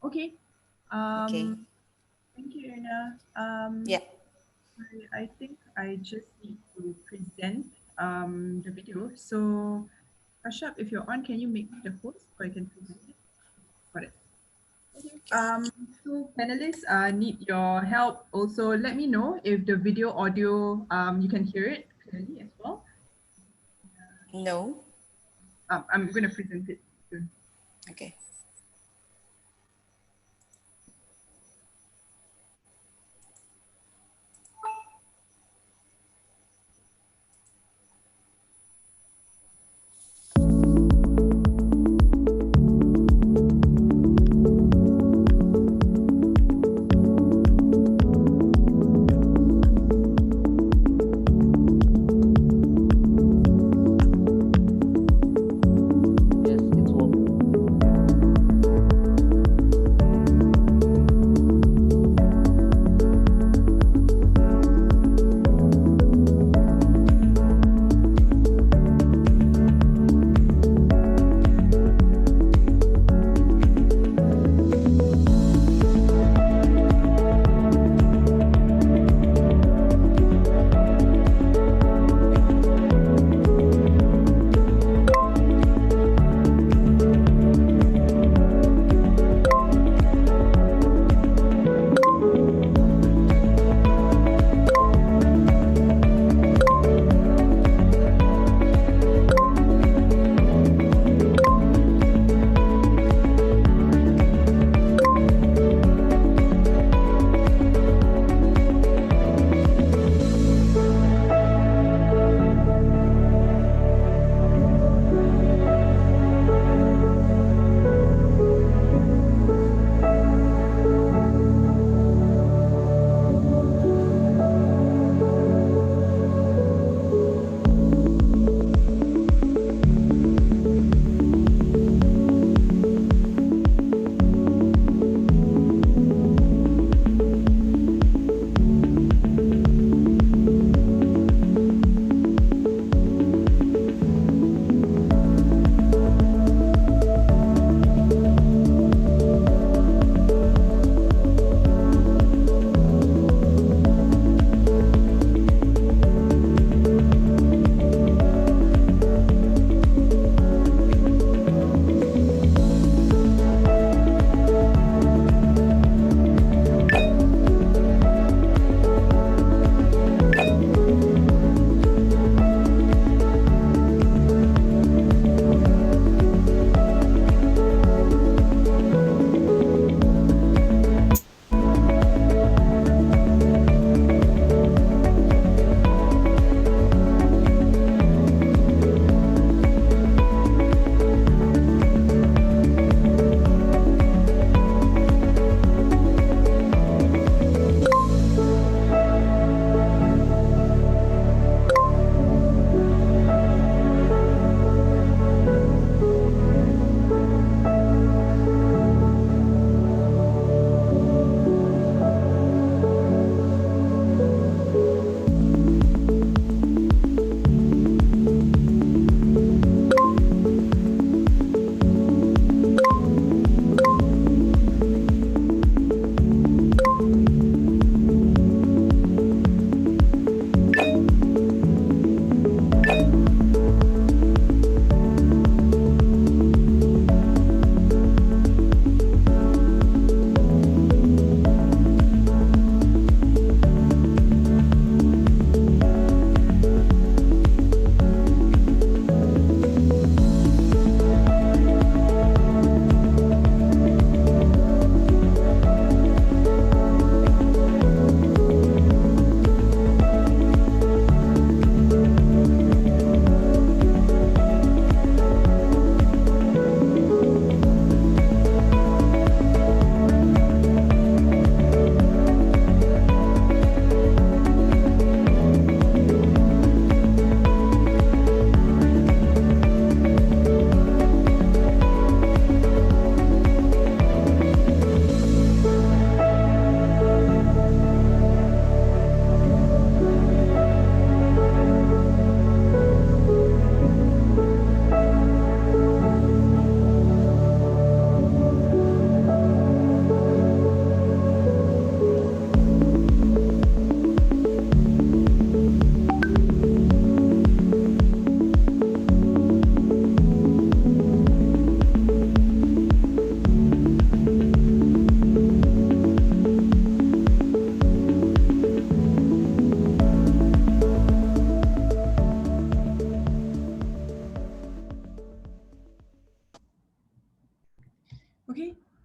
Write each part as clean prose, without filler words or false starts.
Okay. Okay. Thank you, Irna. Yeah. I think I just need to present the video. So, Kashyap, if you're on, can you make me the host so I can present it? Got it. Okay. Okay. So panelists need your help. Also, let me know if the video audio you can hear it clearly as well. No. I'm going to present it soon. Okay. Yes, it's working.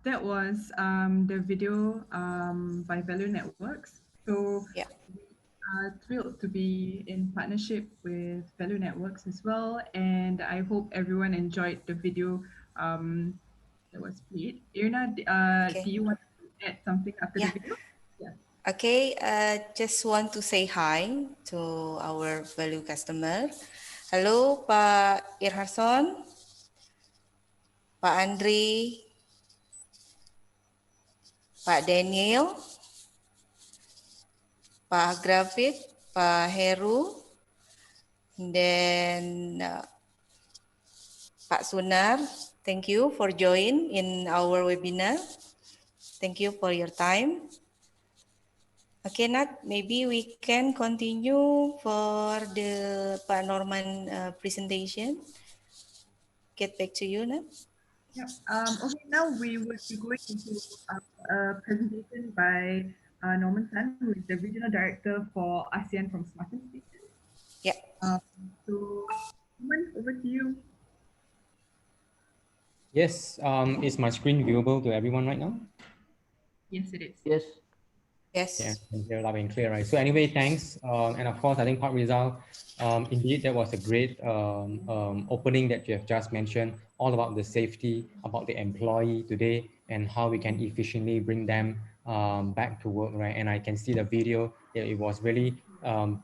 that was the video by VELO Networks. So Yeah. we are thrilled to be in partnership with VELO Networks as well, and I hope everyone enjoyed the video um, that was played. Irna, do Okay. you want to add something after the Yeah. video? Yeah. Okay. Just want to say hi to our value customer. Halo, Pak Irharson, Pak Andri, Pak Daniel, Pak Grafit, Pak Heru, then Pak Sunar. Thank you for joining in our webinar. Thank you for your time. Okay, Nat, maybe we can continue for the Pak Norman presentation. Get back to you, Nat. Yep. Okay, now we would be going into a presentation by Norman Tan, who is the Regional Director for ASEAN from Smarten Station. Yeah. Um, so, Norman, over to you. Yes, is my screen viewable to everyone right now? Yes, it is. Yes. Yeah, Yes. can hear loud and clear, right? So anyway, thanks. And of course, I think Park Rizal, indeed, that was a great opening that you have just mentioned, all about the safety, about the employee today, and how we can efficiently bring them back to work, right? And I can see the video that it was really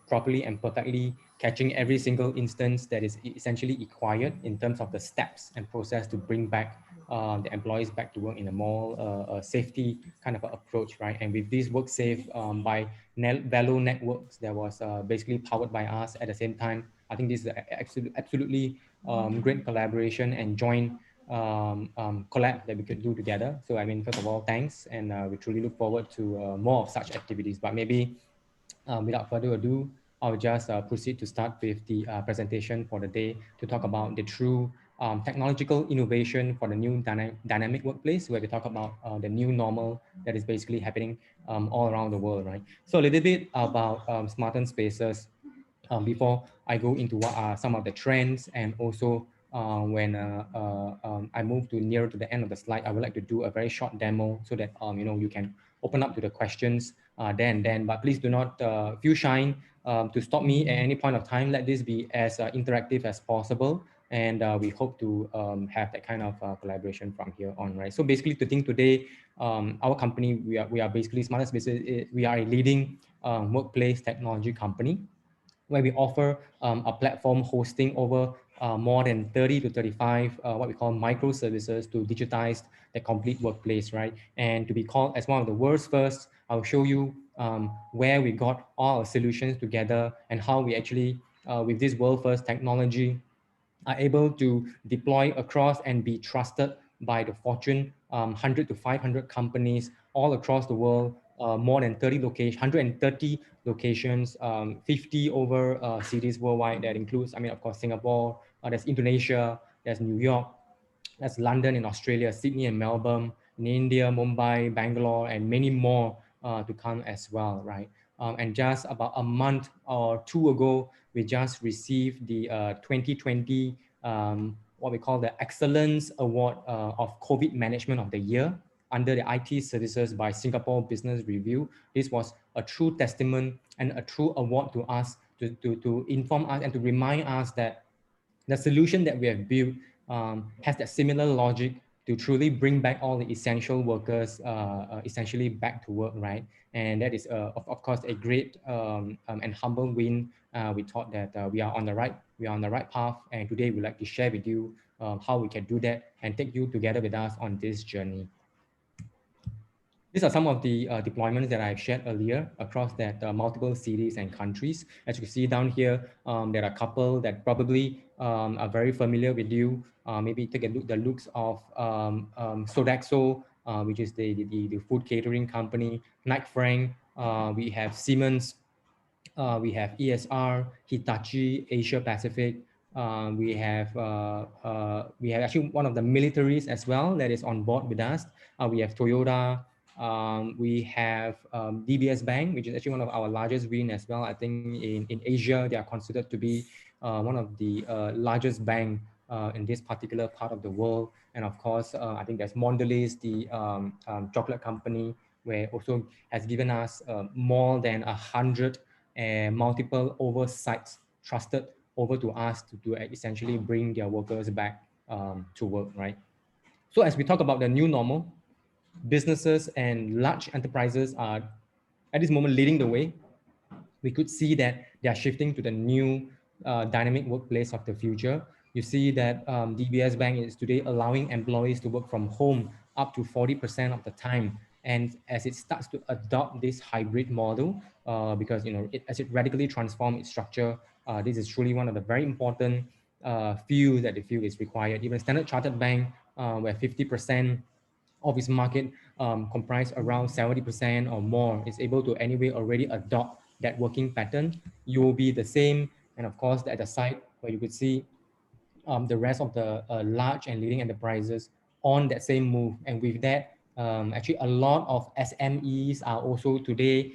properly and perfectly catching every single instance that is essentially required in terms of the steps and process to bring back the employees back to work in a more safety kind of a approach, right? And with this Worksafe by VELO Networks that was basically powered by us at the same time, I think this is absolutely great collaboration and joint collab that we could do together. So I mean, first of all, thanks, and we truly look forward to more of such activities. But maybe without further ado, I'll just proceed to start with the presentation for the day to talk about the true technological innovation for the new dynamic workplace, where we talk about the new normal that is basically happening all around the world, right? So a little bit about Smarten Spaces before I go into what are some of the trends, and also when I move to nearer to the end of the slide, I would like to do a very short demo so that you can open up to the questions there and then. But please do not feel shy to stop me at any point of time. Let this be as interactive as possible, and we hope to have that kind of collaboration from here on, right? So basically, to think today, our company, we are basically Smarter Spaces. We are a leading workplace technology company where we offer a platform hosting over more than 30 to 35 what we call microservices to digitize the complete workplace, right? And to be called as one of the world's first, I'll show you where we got all our solutions together and how we actually, with this world first technology, are able to deploy across and be trusted by the Fortune 100 to 500 companies all across the world, more than 30 locations, 130 locations, 50 over cities worldwide. That includes, I mean, of course, Singapore, there's Indonesia, there's New York, that's London in Australia, Sydney and Melbourne, in India, Mumbai, Bangalore, and many more to come as well, right? And just about a month or two ago, we just received the 2020, what we call the Excellence Award of COVID Management of the Year under the IT Services by Singapore Business Review. This was a true testament and a true award to us to inform us and to remind us that the solution that we have built has that similar logic to truly bring back all the essential workers essentially back to work, right? And that is, of course, a great and humble win. We thought that we are on the right path, and today we'd like to share with you how we can do that and take you together with us on this journey. These are some of the deployments that I've shared earlier across that multiple cities and countries. As you can see down here, there are a couple that probably are very familiar with you. Maybe take a look the looks of Sodexo, which is the food catering company, Knight Frank. We have Siemens, we have ESR, Hitachi, Asia Pacific. We have actually one of the militaries as well that is on board with us. We have Toyota. We have DBS Bank, which is actually one of our largest win as well. I think in Asia, they are considered to be one of the largest bank in this particular part of the world. And of course, I think there's Mondelez, the chocolate company, where also has given us more than 100 multiple oversights trusted over to us to essentially bring their workers back to work, right? So as we talk about the new normal, businesses and large enterprises are at this moment leading the way. We could see that they are shifting to the new dynamic workplace of the future. You see that DBS Bank is today allowing employees to work from home up to 40% of the time. And as it starts to adopt this hybrid model, because as it radically transforms its structure, this is truly one of the very important fields that the field is required. Even Standard Chartered Bank, where 50% of its market comprise around 70% or more, is able to anyway already adopt that working pattern. You will be the same. And of course, at the side where you could see the rest of the large and leading enterprises on that same move. And with that, actually a lot of SMEs are also today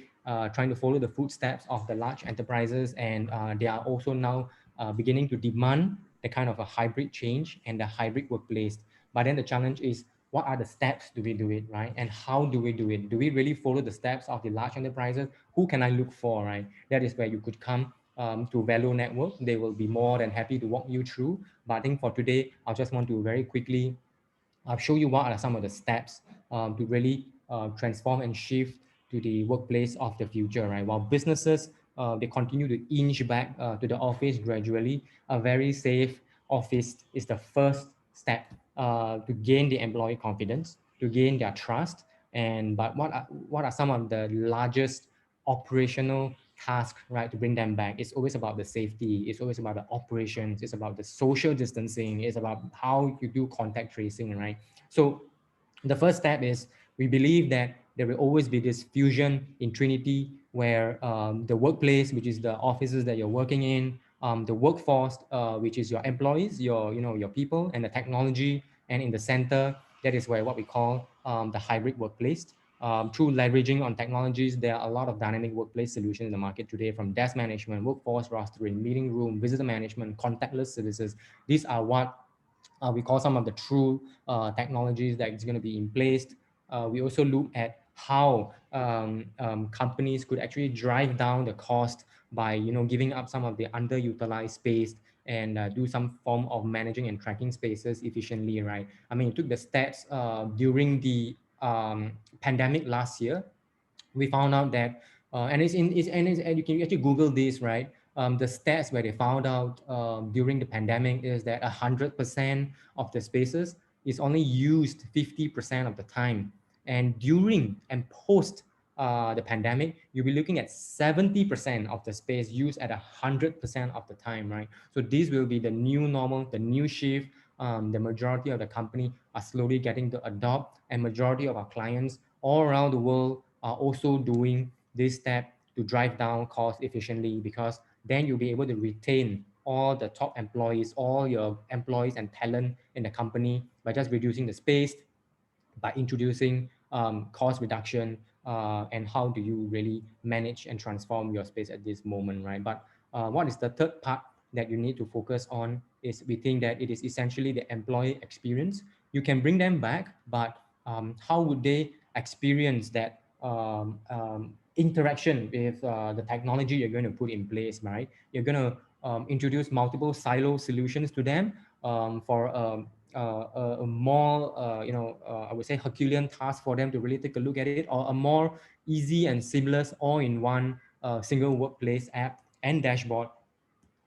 trying to follow the footsteps of the large enterprises, and they are also now beginning to demand the kind of a hybrid change and the hybrid workplace. But then the challenge is, what are the steps do we do it, right? And how do we do it? Do we really follow the steps of the large enterprises? Who can I look for, right? That is where you could come to VELO Network. They will be more than happy to walk you through. But I think for today, I just want to very quickly I'll show you what are some of the steps to really transform and shift to the workplace of the future, right? While businesses, they continue to inch back to the office gradually, a very safe office is the first step to gain the employee confidence, to gain their trust. And but what are some of the largest operational task, right, to bring them back? It's always about the safety, it's always about the operations, it's about the social distancing, it's about how you do contact tracing, right? So the first step is, we believe that there will always be this fusion in Trinity, where the workplace, which is the offices that you're working in, the workforce, which is your employees, your people, and the technology, and in the center, that is where what we call the hybrid workplace. Through leveraging on technologies, there are a lot of dynamic workplace solutions in the market today, from desk management, workforce rostering, meeting room, visitor management, contactless services. These are what we call some of the true technologies that is going to be in place. We also look at how companies could actually drive down the cost by giving up some of the underutilized space, and do some form of managing and tracking spaces efficiently, right? I mean, you took the stats during the pandemic last year. We found out that, and you can actually Google this, right? The stats where they found out during the pandemic is that 100% of the spaces is only used 50% of the time, and during and post the pandemic, you'll be looking at 70% of the space used at 100% of the time, right? So this will be the new normal, the new shift. The majority of the company are slowly getting to adopt, and majority of our clients all around the world are also doing this step to drive down cost efficiently, because then you'll be able to retain all the top employees, all your employees and talent in the company, by just reducing the space, by introducing cost reduction, and how do you really manage and transform your space at this moment, right? But what is the third part that you need to focus on is, we think that it is essentially the employee experience. You can bring them back, but how would they experience that interaction with the technology you're going to put in place, right? You're going to introduce multiple silo solutions to them for a more, I would say, Herculean task for them to really take a look at it, or a more easy and seamless all-in-one single workplace app and dashboard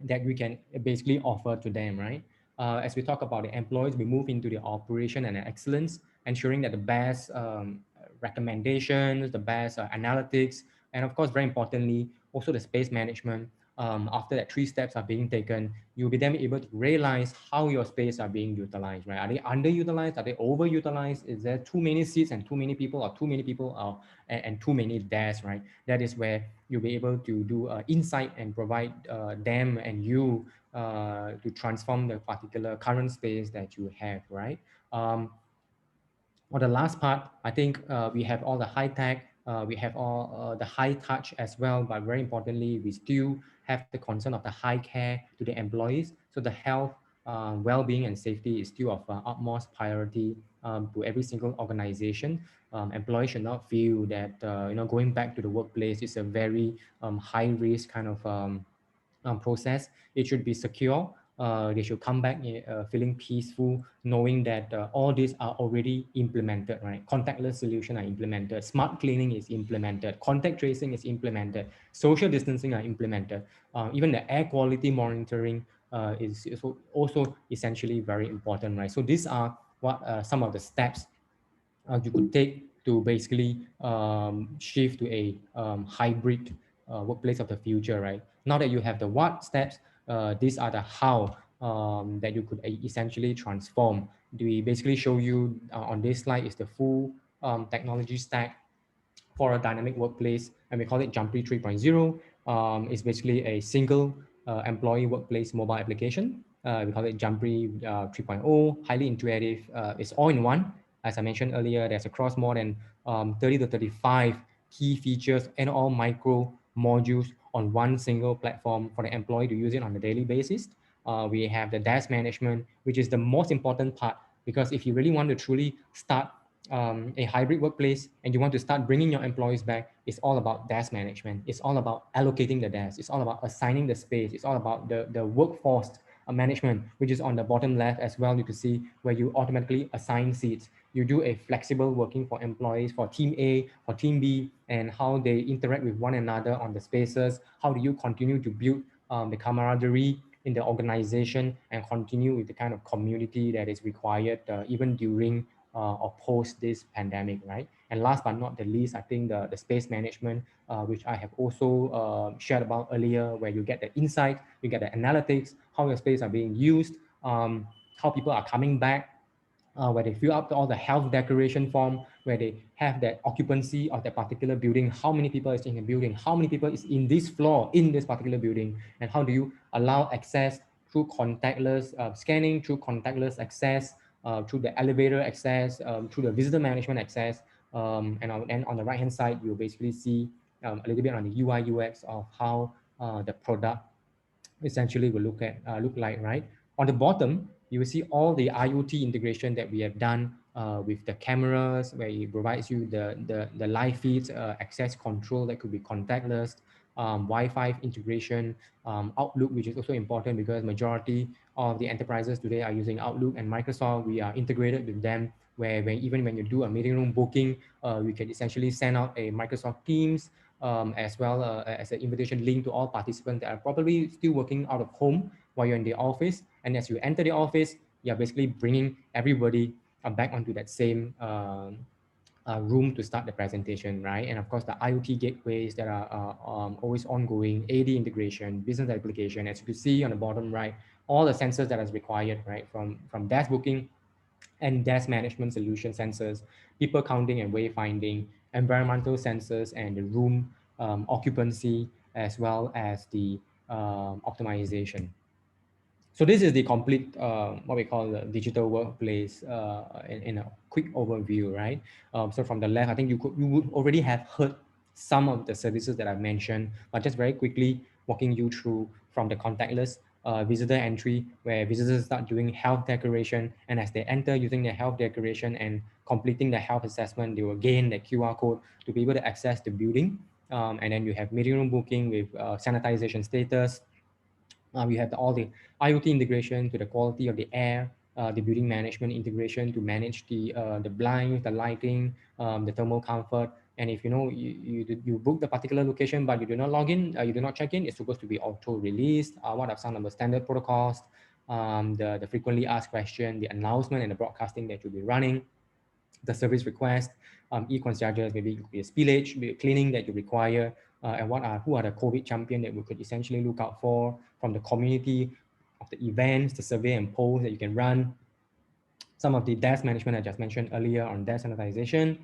that we can basically offer to them, right? As we talk about the employees, we move into the operation and excellence, ensuring that the best recommendations, the best analytics, and of course, very importantly, also the space management. After that, three steps are being taken, you'll be then able to realize how your space are being utilized, right? Are they underutilized? Are they overutilized? Is there too many seats and too many people, or too many people and too many desks, right? That is where you'll be able to do insight and provide them and you to transform the particular current space that you have, right? For the last part, I think we have all the high tech, we have all the high touch as well, but very importantly, we still have the concern of the high care to the employees. So the health well-being and safety is still of utmost priority to every single organization. Employees should not feel that going back to the workplace is a very high risk kind of process. It should be secure. They should come back feeling peaceful, knowing that all these are already implemented, right? Contactless solution are implemented, smart cleaning is implemented, contact tracing is implemented, social distancing are implemented. Even the air quality monitoring is also essentially very important, right? So these are what some of the steps you could take to basically shift to a hybrid workplace of the future, right? Now that you have the what steps, these are the how that you could essentially transform. We basically show you on this slide is the full technology stack for a dynamic workplace, and we call it Jumpy 3.0. It's basically a single employee workplace mobile application. We call it Jumpy 3.0, highly intuitive. It's all in one. As I mentioned earlier, there's across more than 30 to 35 key features and all micro modules on one single platform for the employee to use it on a daily basis. We have the desk management, which is the most important part, because if you really want to truly start a hybrid workplace and you want to start bringing your employees back, it's all about desk management. It's all about allocating the desk. It's all about assigning the space. It's all about the workforce management, which is on the bottom left as well. You can see where you automatically assign seats. You do a flexible working for employees for team A, for team B, and how they interact with one another on the spaces. How do you continue to build the camaraderie in the organization and continue with the kind of community that is required even during or post this pandemic, right? And last but not the least, I think the space management, which I have also shared about earlier, where you get the insight, you get the analytics, how your space are being used, how people are coming back, where they fill up all the health declaration form, where they have that occupancy of that particular building, how many people is in the building, how many people is in this floor in this particular building, and how do you allow access through contactless scanning, through contactless access, through the elevator access, through the visitor management access, and on the right hand side, you'll basically see a little bit on the UI UX of how the product essentially will look like, right? On the bottom, you will see all the IoT integration that we have done with the cameras, where it provides you the live feeds, access control that could be contactless, Wi-Fi integration, Outlook, which is also important because majority of the enterprises today are using Outlook and Microsoft. We are integrated with them, where even when you do a meeting room booking, we can essentially send out a Microsoft Teams as well as an invitation link to all participants that are probably still working out of home while you're in the office. And as you enter the office, you're basically bringing everybody back onto that same room to start the presentation, right? And of course, the IoT gateways that are always ongoing, AD integration, business application. As you can see on the bottom right, all the sensors that is required, right? From desk booking and desk management solution sensors, people counting and wayfinding, environmental sensors, and the room occupancy, as well as the optimization. So this is the complete what we call the digital workplace in a quick overview, right? So from the left, I think you would already have heard some of the services that I've mentioned, but just very quickly walking you through from the contactless visitor entry, where visitors start doing health declaration, and as they enter using their health declaration and completing the health assessment, they will gain the QR code to be able to access the building. And then you have meeting room booking with sanitization status. We have all the IoT integration to the quality of the air, the building management integration to manage the blinds, the lighting, the thermal comfort. And if you book the particular location but you do not log in, you do not check in, it's supposed to be auto released. What are some of the standard protocols? The frequently asked question, the announcement, and the broadcasting that you'll be running, the service request, e-concierges, maybe it could be a spillage, maybe cleaning that you require, and who are the COVID champion that we could essentially look out for from the community of the events, the survey and polls that you can run, some of the desk management I just mentioned earlier on desk sanitization,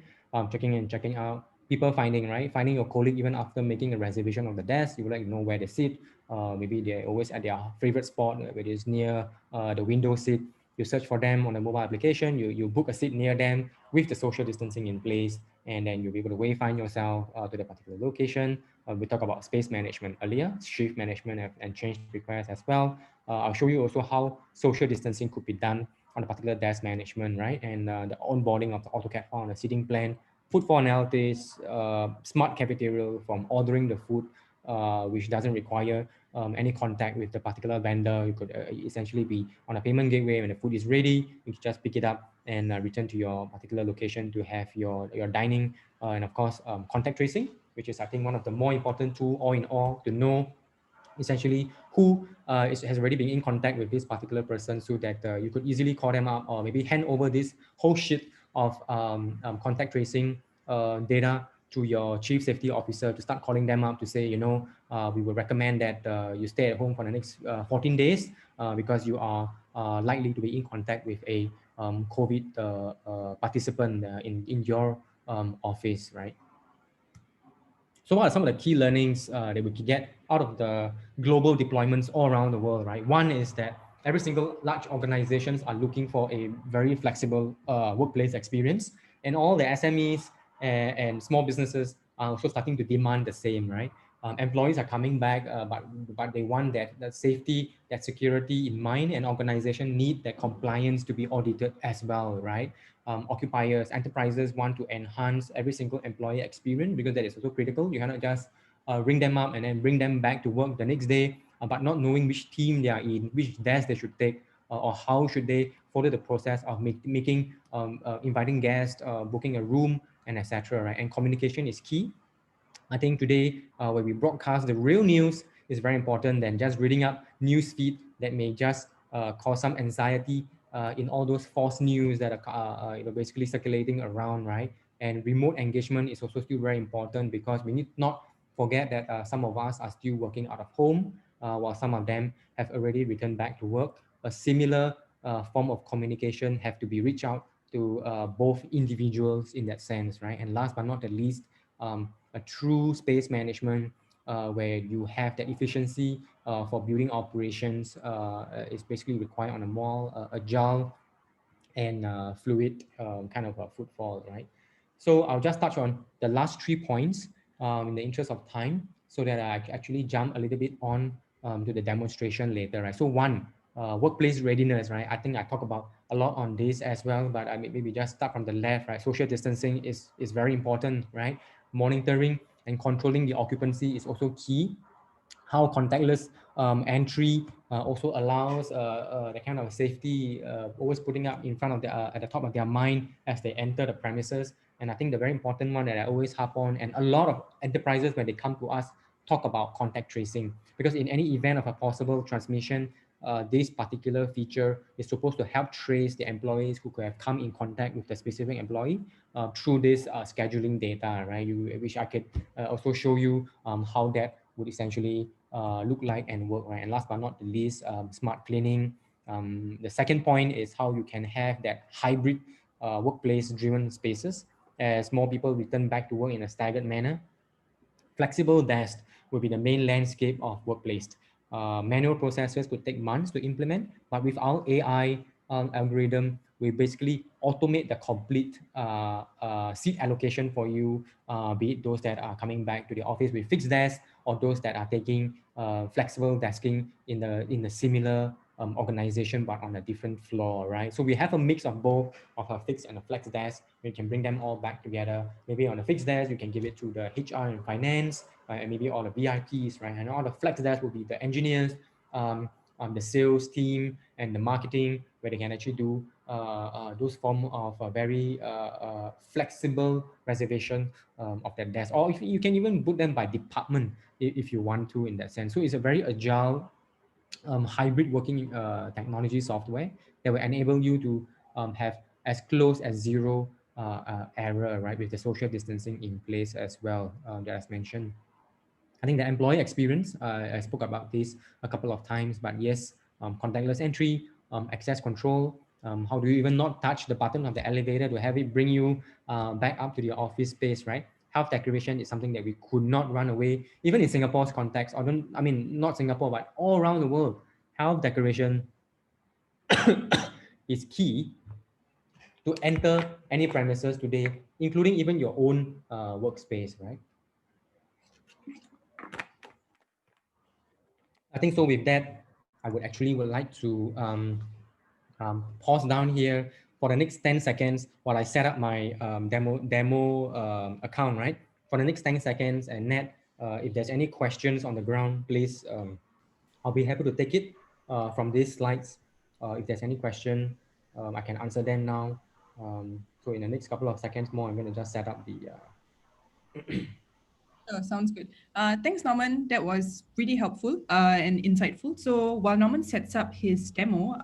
checking in, checking out, people finding, right? Finding your colleague even after making a reservation of the desk, you would like to know where they sit. Maybe they're always at their favorite spot, where it is near the window seat. You search for them on the mobile application, you book a seat near them with the social distancing in place, and then you'll be able to wayfind yourself to the particular location. We talked about space management earlier, shift management and change requests as well. I'll show you also how social distancing could be done on a particular desk management, right? And the onboarding of the AutoCAD file on the seating plan, footfall analysis, smart cafeteria from ordering the food, which doesn't require any contact with the particular vendor. You could essentially be on a payment gateway. When the food is ready, you can just pick it up and return to your particular location to have your dining. And of course, contact tracing, which is I think one of the more important tool all in all to know essentially who has already been in contact with this particular person, so that you could easily call them up or maybe hand over this whole sheet of contact tracing data to your chief safety officer to start calling them up to say, we would recommend that you stay at home for the next 14 days because you are likely to be in contact with a COVID participant in your office, right? So what are some of the key learnings that we can get out of the global deployments all around the world, right? One is that every single large organizations are looking for a very flexible workplace experience, and all the SMEs and small businesses are also starting to demand the same, right? Employees are coming back, but they want that safety, that security in mind, and organization need that compliance to be audited as well, right? Occupiers, enterprises want to enhance every single employee experience because that is also critical. You cannot just ring them up and then bring them back to work the next day, but not knowing which team they are in, which desk they should take, or how should they follow the process of making, inviting guests, booking a room, and etc. Right? And communication is key. I think today, when we broadcast the real news, is very important than just reading up news feed that may just cause some anxiety in all those false news that are basically circulating around, right? And remote engagement is also still very important because we need not forget that some of us are still working out of home, while some of them have already returned back to work. A similar form of communication have to be reached out to both individuals in that sense, right? And last but not the least, a true space management where you have that efficiency for building operations is basically required on a more agile and fluid kind of a footfall, right? So I'll just touch on the last 3 points in the interest of time so that I actually jump a little bit on to the demonstration later, right? So one, workplace readiness, right? I think I talk about a lot on this as well, but I maybe just start from the left, right? Social distancing is very important, right? Monitoring and controlling the occupancy is also key. How contactless entry also allows the kind of safety always putting up in front of the at the top of their mind as they enter the premises. And I think the very important one that I always harp on, and a lot of enterprises when they come to us talk about contact tracing, because in any event of a possible transmission, this particular feature is supposed to help trace the employees who could have come in contact with the specific employee through this scheduling data, right? Which I could also show you how that would essentially look like and work, right? And last but not the least, smart cleaning. The second point is how you can have that hybrid workplace-driven spaces as more people return back to work in a staggered manner. Flexible desk will be the main landscape of workplace. Manual processes could take months to implement, but with our AI algorithm, we basically automate the complete seat allocation for you, be it those that are coming back to the office with fixed desks or those that are taking flexible desking in the similar organization but on a different floor, right? So we have a mix of both of a fixed and a flex desk. We can bring them all back together. Maybe on a fixed desk, you can give it to the HR and finance, right? And maybe all the VIPs, right? And all the flex desk will be the engineers, the sales team, and the marketing, where they can actually do those form of very flexible reservation of their desk. Or if you can even put them by department if you want to in that sense. So it's a very agile hybrid working technology software that will enable you to have as close as zero error, right, with the social distancing in place as well that as mentioned. I think the employee experience, I spoke about this a couple of times, but yes, contactless entry, access control, how do you even not touch the button of the elevator to have it bring you back up to the office space, right? Health declaration is something that we could not run away, even in Singapore's context, or don't, I mean, not Singapore, but all around the world. Health declaration is key to enter any premises today, including even your own workspace, right? I think so with that, I would actually would like to pause down here for the next 10 seconds while I set up my demo account, right? For the next 10 seconds, and Nat, if there's any questions on the ground, please, I'll be happy to take it from these slides. If there's any question, I can answer them now. So in the next couple of seconds more, I'm going to just set up the Oh, sounds good. Thanks, Norman. That was really helpful and insightful. So while Norman sets up his demo,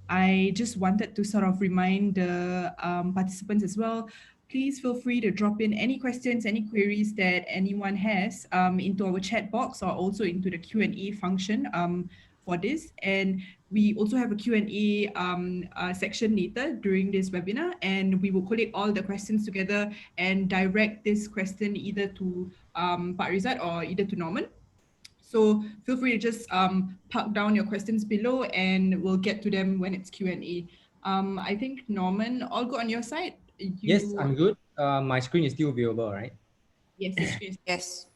I just wanted to sort of remind the participants as well. Please feel free to drop in any questions, any queries that anyone has into our chat box or also into the Q&A function for this. And we also have a Q&A section later during this webinar, and we will collate all the questions together and direct this question either to Pak Rizat or either to Norman. So feel free to just park down your questions below and we'll get to them when it's Q&A. I think Norman, all good on your side? Yes, You, I'm good. My screen is still viewable, right? yes, the screen is Yes.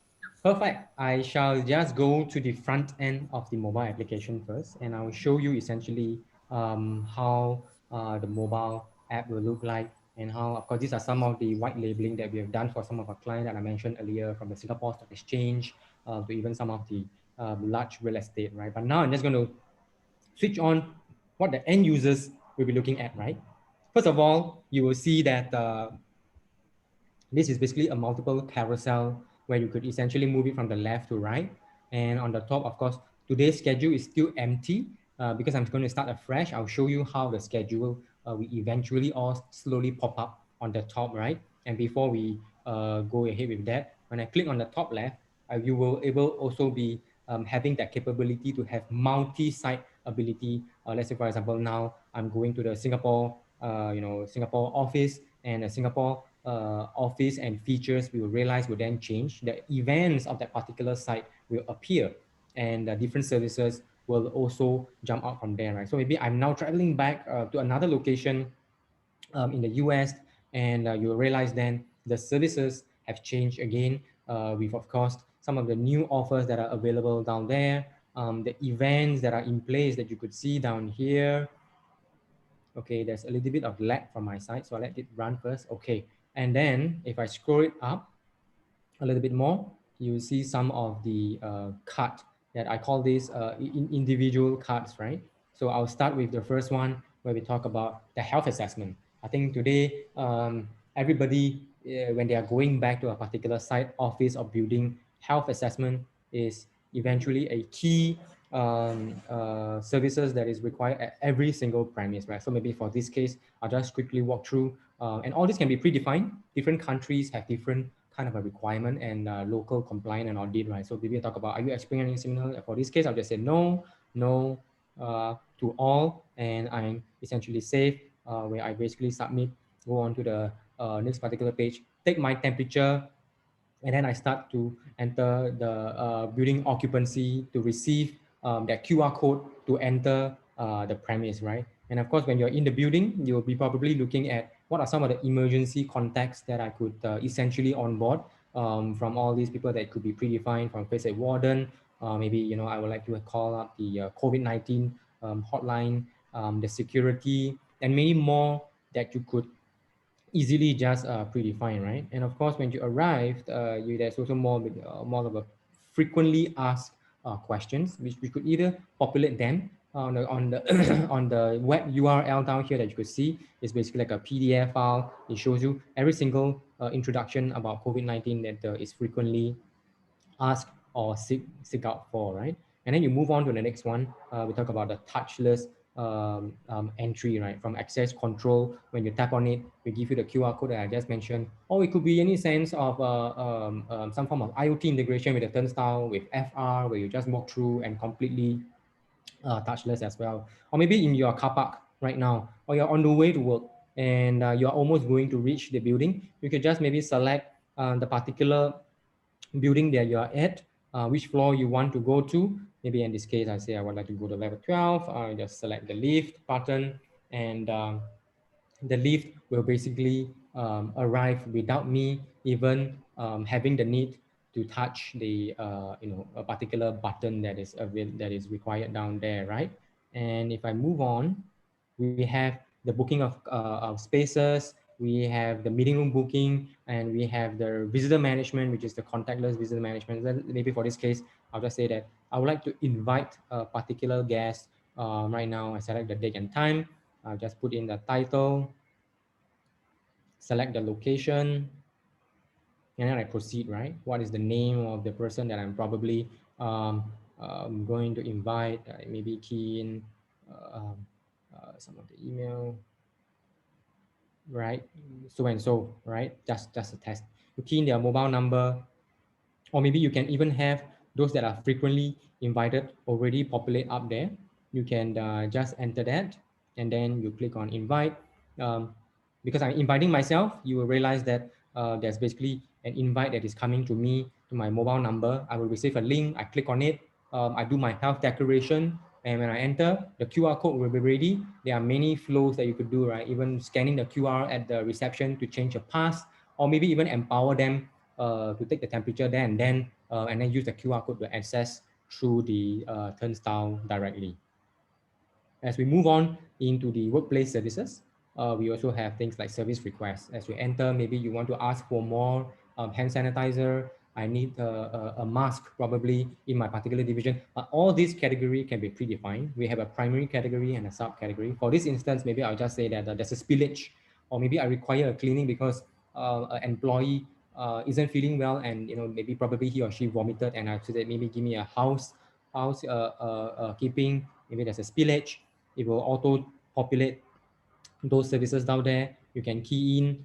Perfect. I shall just go to the front end of the mobile application first, and I'll show you essentially how the mobile app will look like, and how, of course, these are some of the white labeling that we have done for some of our clients that I mentioned earlier, from the Singapore Stock Exchange to even some of the large real estate, right? But now I'm just going to switch on what the end users will be looking at, right? First of all, you will see that this is basically a multiple carousel where you could essentially move it from the left to right. And on the top, of course, today's schedule is still empty because I'm going to start afresh. I'll show you how the schedule will eventually all slowly pop up on the top right. And before we go ahead with that, when I click on the top left, you will able also be having that capability to have multi-site ability. Let's say, for example, now I'm going to the Singapore, Singapore office, and the Singapore office and features we will realize will then change. The events of that particular site will appear, and different services will also jump out from there, right? So maybe I'm now traveling back to another location in the US, and you will realize then the services have changed again with, of course, some of the new offers that are available down there, the events that are in place that you could see down here. Okay, there's a little bit of lag from my side, so I let it run first. Okay, and then if I scroll it up a little bit more, you see some of the card that I call these individual cards, right? So I'll start with the first one where we talk about the health assessment. I think today, everybody, when they are going back to a particular site, office, or building, health assessment is eventually a key services that is required at every single premise, right? So maybe for this case, I'll just quickly walk through, and all this can be predefined. Different countries have different kind of a requirement and local compliance and audit, right? So maybe talk about, are you experiencing similar? For this case, I'll just say no, no to all, and I'm essentially safe, where I basically submit, go on to the next particular page, take my temperature, and then I start to enter the building occupancy to receive that QR code to enter the premise, right? And of course, when you're in the building, you'll be probably looking at what are some of the emergency contacts that I could essentially onboard from all these people that could be predefined from, say, warden. Maybe, I would like to call up the COVID-19 hotline, the security, and many more that you could easily just predefine, right? And of course, when you arrived, there's also more of a frequently asked questions, which we could either populate them on the on the web URL down here that you could see. It's basically like a PDF file. It shows you every single introduction about COVID-19 that is frequently ask or seek out for, right? And then you move on to the next one. We talk about the touchless entry, right? From access control, when you tap on it, we give you the QR code that I just mentioned, or it could be any sense of some form of IoT integration with the turnstile, with FR, where you just walk through and completely touchless as well. Or maybe in your car park right now, or you're on the way to work and you're almost going to reach the building, you could just maybe select the particular building that you are at, which floor you want to go to. Maybe in this case, I say I would like to go to level 12. I just select the lift button, and the lift will basically arrive without me even having the need to touch the a particular button that is required down there, right? And if I move on, we have the booking of spaces, we have the meeting room booking, and we have the visitor management, which is the contactless visitor management. Then maybe for this case, I'll just say that I would like to invite a particular guest. Right now, I select the date and time. I'll just put in the title, select the location, and then I proceed, right? What is the name of the person that I'm probably going to invite? Maybe key in some of the email, right? So and so, right? Just a test. You key in their mobile number, or maybe you can even have those that are frequently invited already populate up there. You can just enter that, and then you click on invite. um, because I'm inviting myself, you will realize that there's basically an invite that is coming to me to my mobile number. I will receive a link, I click on it, I do my health declaration, and when I enter, the QR code will be ready. There are many flows that you could do, right? Even scanning the QR at the reception to change a pass, or maybe even empower them to take the temperature there and then use the QR code to access through the turnstile directly. As we move on into the workplace services, we also have things like service requests. As you enter, maybe you want to ask for more hand sanitizer. I need a mask probably in my particular division. All these category can be predefined. We have a primary category and a subcategory. For this instance, maybe I'll just say that there's a spillage, or maybe I require a cleaning because an employee isn't feeling well, and maybe probably he or she vomited, and I said that maybe give me a house keeping. Maybe there's a spillage. It will auto populate those services down there. You can key in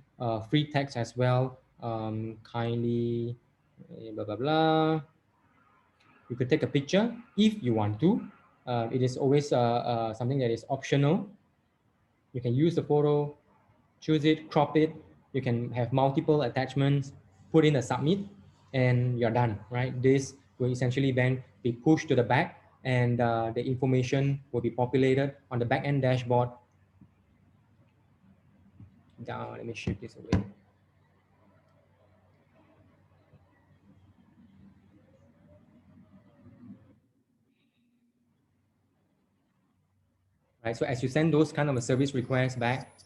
free text as well. Kindly, blah, blah, blah. You could take a picture if you want to. It is always something that is optional. You can use the photo, choose it, crop it. You can have multiple attachments, put in a submit, and you're done, right? This will essentially then be pushed to the back, and the information will be populated on the back end dashboard. Down, let me shift this away. Right, so as you send those kind of a service requests back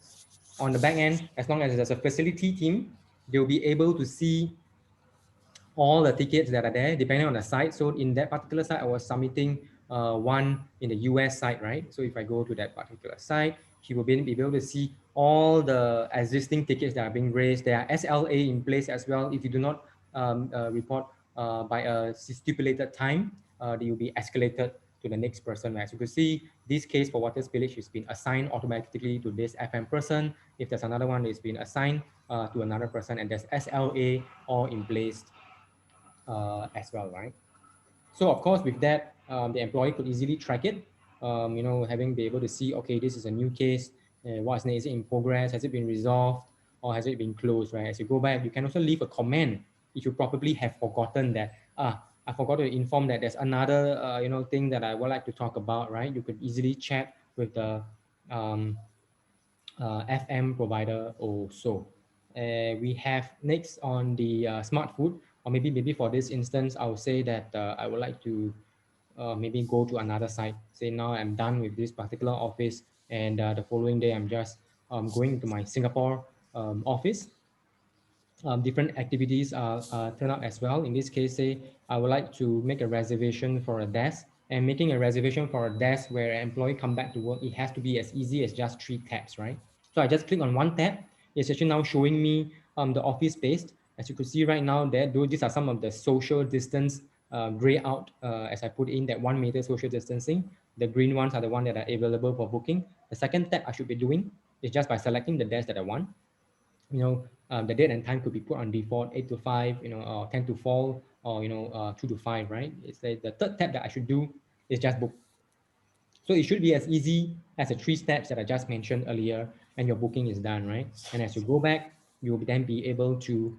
on the back end, as long as there's a facility team, they'll be able to see all the tickets that are there depending on the site. So in that particular site, I was submitting one in the US site, right? So if I go to that particular site, he will be able to see all the existing tickets that are being raised. There are SLA in place as well. If you do not report by a stipulated time, they will be escalated to the next person. As you can see, this case for water spillage has been assigned automatically to this FM person. If there's another one, it's been assigned to another person, and there's SLA all in place as well, right? So of course, with that, the employee could easily track it. Having be able to see, okay, this is a new case. What's next? Is it in progress? Has it been resolved, or has it been closed? Right? As you go back, you can also leave a comment if you probably have forgotten that. I forgot to inform that there's another thing that I would like to talk about. Right? You could easily chat with the um, FM provider also. We have next on the smart food, or maybe for this instance, I would say that I would like to maybe go to another site. Say now I'm done with this particular office, and the following day I'm just going to my Singapore office. Different activities turn up as well. In this case, say I would like to make a reservation for a desk, and making a reservation for a desk where an employee come back to work, it has to be as easy as just 3 taps, right? So I just click on one tab. It's actually now showing me the office space. As you could see right now, these are some of the social distance gray out as I put in that 1 meter social distancing. The green ones are the ones that are available for booking. The second tab I should be doing is just by selecting the desk that I want. The date and time could be put on default 8 to 5, or 10 to 4, or 2 to 5, right? It's like the third tab that I should do is just book. So it should be as easy as the 3 steps that I just mentioned earlier, and your booking is done, right? And as you go back, you will then be able to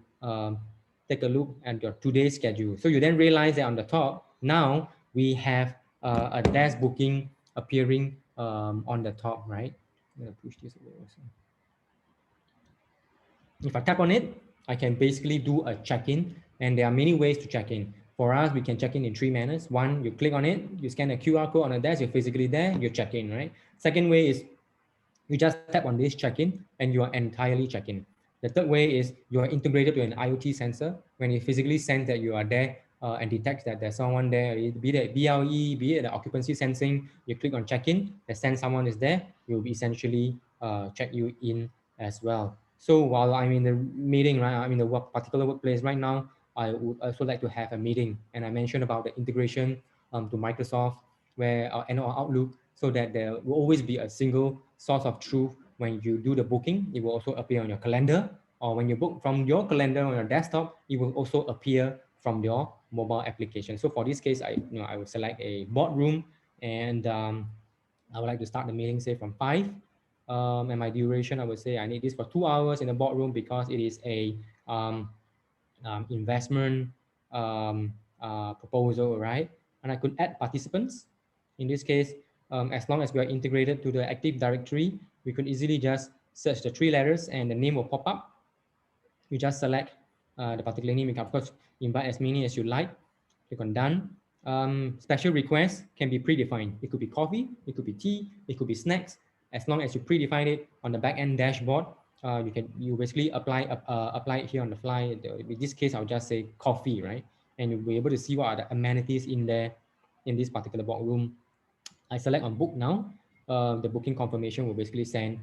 take a look at your today's schedule. So you then realize that on the top, now we have a desk booking appearing on the top, right? I'm gonna push this away also. If I tap on it, I can basically do a check-in. And there are many ways to check in. For us, we can check in 3 manners. One, you click on it, you scan a QR code on the desk, you're physically there, you check in, right? Second way is you just tap on this check-in and you are entirely check-in. The third way is you are integrated to an IoT sensor. When it physically sense that you are there and detects that there's someone there, be it BLE, be it the occupancy sensing, you click on check-in, that sense someone is there, you'll be essentially check you in as well. So while I'm in the meeting, right, I'm in the particular workplace right now, I would also like to have a meeting. And I mentioned about the integration to Microsoft where and our Outlook, so that there will always be a single source of truth. When you do the booking, it will also appear on your calendar, or when you book from your calendar on your desktop, it will also appear from your mobile application. So for this case, I will select a boardroom, and I would like to start the meeting say from 5. And my duration, I would say I need this for 2 hours in the boardroom because it is a investment proposal, right? And I could add participants. In this case, as long as we are integrated to the Active Directory, we could easily just search the 3 letters and the name will pop up. You just select the particular name. You can, of course, invite as many as you like. Click on done. Special requests can be predefined. It could be coffee, it could be tea, it could be snacks. As long as you predefine it on the back-end dashboard, you basically apply it here on the fly. In this case, I'll just say coffee, right? And you'll be able to see what are the amenities in there in this particular boardroom. I select on book now. The booking confirmation will basically send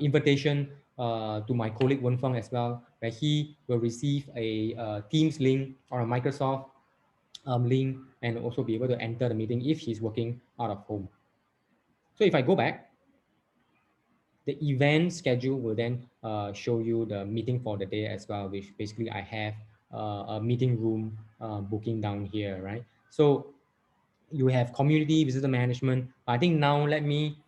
invitation to my colleague Wen Feng as well, where he will receive a Teams link or a Microsoft link and also be able to enter the meeting if he's working out of home. So if I go back, the event schedule will then show you the meeting for the day as well, which basically I have a meeting room booking down here, right? So you have community visitor management. I think now let me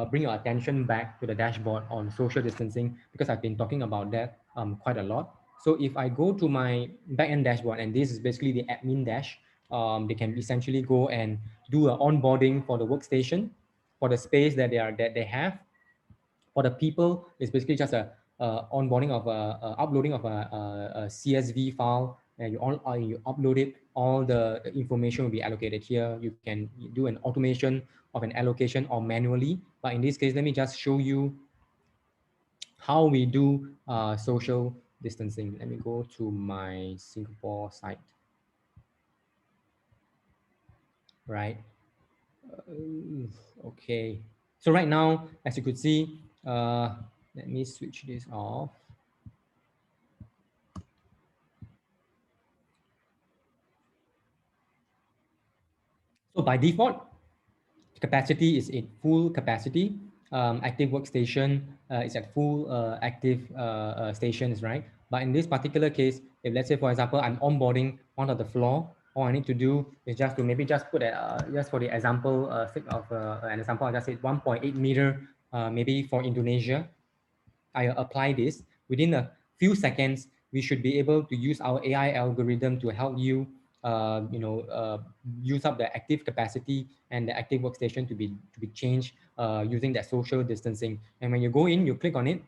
bring your attention back to the dashboard on social distancing, because I've been talking about that quite a lot. So if I go to my backend dashboard, and this is basically the admin dash, they can essentially go and do an onboarding for the workstation, for the space that they have. For the people, it's basically just a onboarding of uploading of a CSV file, and you upload it. All the information will be allocated here. You can do an automation of an allocation or manually. But in this case, let me just show you how we do social distancing. Let me go to my Singapore site, right? Okay. So right now, as you could see, let me switch this off. So by default, capacity is in full capacity. Active workstation is at full active stations, right? But in this particular case, if let's say, for example, I'm onboarding one of the floor, all I need to do is just to maybe just put just for the example, sake of an example, I just said 1.8 meter, maybe for Indonesia. I apply this within a few seconds. We should be able to use our AI algorithm to help you, use up the active capacity and the active workstation to be changed using that social distancing. And when you go in, you click on it,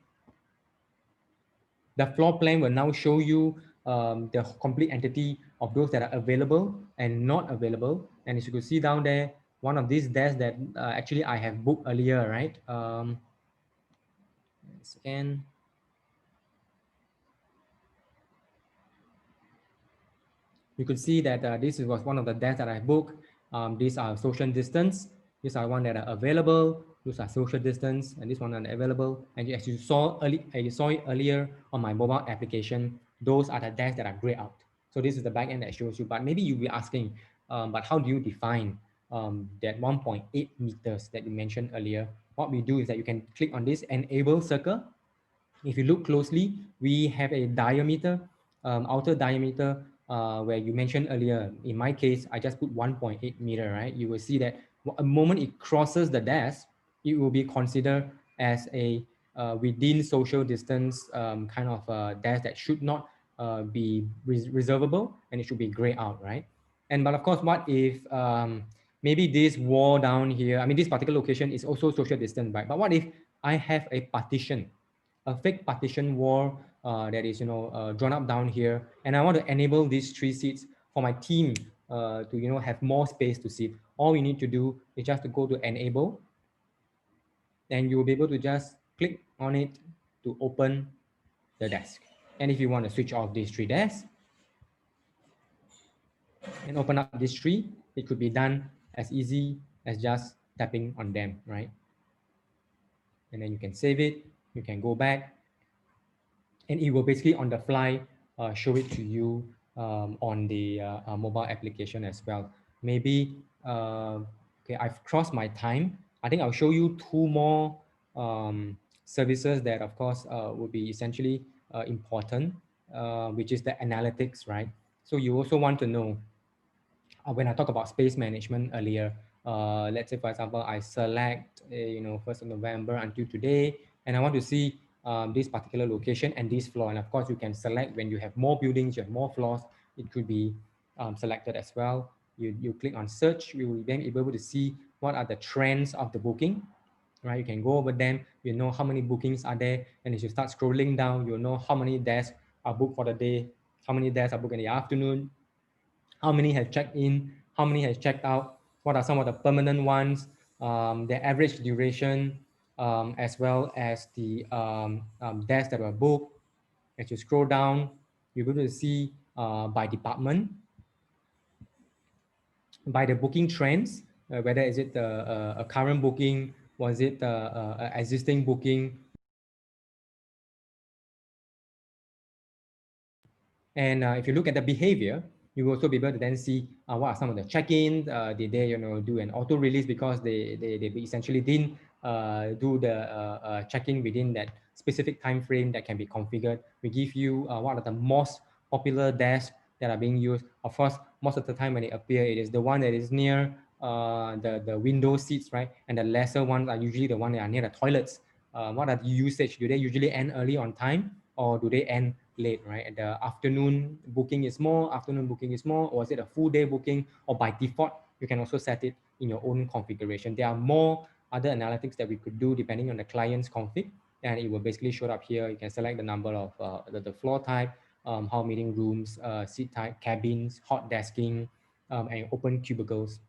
the floor plan will now show you the complete entity of those that are available and not available. And as you can see down there, one of these desks that actually I have booked earlier, right? Scan. You could see that this was one of the desks that I booked. These are social distance. These are one that are available. These are social distance, and this one are available. And as you saw it earlier on my mobile application, those are the desks that are grayed out. So this is the back end that shows you. But maybe you'll be asking, but how do you define that 1.8 meters that you mentioned earlier? What we do is that you can click on this enable circle. If you look closely, we have a diameter, outer diameter, where you mentioned earlier. In my case, I just put 1.8 meter, right? You will see that a moment it crosses the dash, it will be considered as a within social distance kind of dash that should not be reservable, and it should be gray out, right? And but of course, what if maybe this wall down here, I mean, this particular location is also social distance, right? But what if I have a partition, a fake partition wall that is, drawn up down here, and I want to enable these 3 seats for my team to, have more space to sit. All we need to do is just to go to enable, and you will be able to just click on it to open the desk. And if you want to switch off these 3 desks and open up these 3, it could be done as easy as just tapping on them, right? And then you can save it, you can go back, and it will basically on the fly show it to you on the mobile application as well. Maybe, okay, I've crossed my time. I think I'll show you 2 more um, services that, of course, would be essentially important, which is the analytics, right? So you also want to know, when I talk about space management earlier, let's say, for example, I select, 1st of November until today, and I want to see this particular location and this floor. And of course, you can select when you have more buildings, you have more floors, it could be selected as well. You click on search, you will then be able to see what are the trends of the booking, right? You can go over them, you know how many bookings are there, and as you start scrolling down, you'll know how many desks are booked for the day, how many desks are booked in the afternoon, how many have checked in, how many has checked out, what are some of the permanent ones, their average duration, as well as the desks that were booked. As you scroll down, you're going to see by department, by the booking trends, whether is it a current booking, was it existing booking. And if you look at the behavior, you will also be able to then see what are some of the check-ins. Did they, do an auto release because they essentially didn't do the check-in within that specific time frame that can be configured. We give you what are the most popular desks that are being used. Of course, most of the time when they appear, it is the one that is near the window seats, right? And the lesser ones are usually the one that are near the toilets. What are the usage? Do they usually end early on time, or do they end late, right? And the afternoon booking is more, or is it a full day booking, or by default, you can also set it in your own configuration. There are more other analytics that we could do depending on the client's config, and it will basically show up here. You can select the number of the floor type, how meeting rooms, seat type, cabins, hot desking, and open cubicles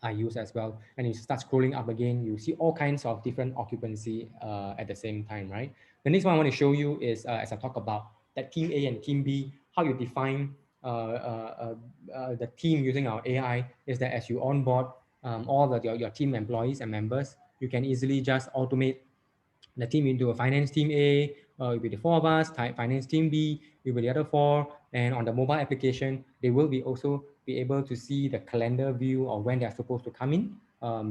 are used as well. And you start scrolling up again, you see all kinds of different occupancy at the same time, right? The next one I want to show you is, as I talk about that team A and team B, how you define the team using our AI is that as you onboard all your team employees and members, you can easily just automate the team into a finance team A, it will be the 4 of us, finance team B, it will be the other 4, and on the mobile application, they will be also be able to see the calendar view of when they are supposed to come in,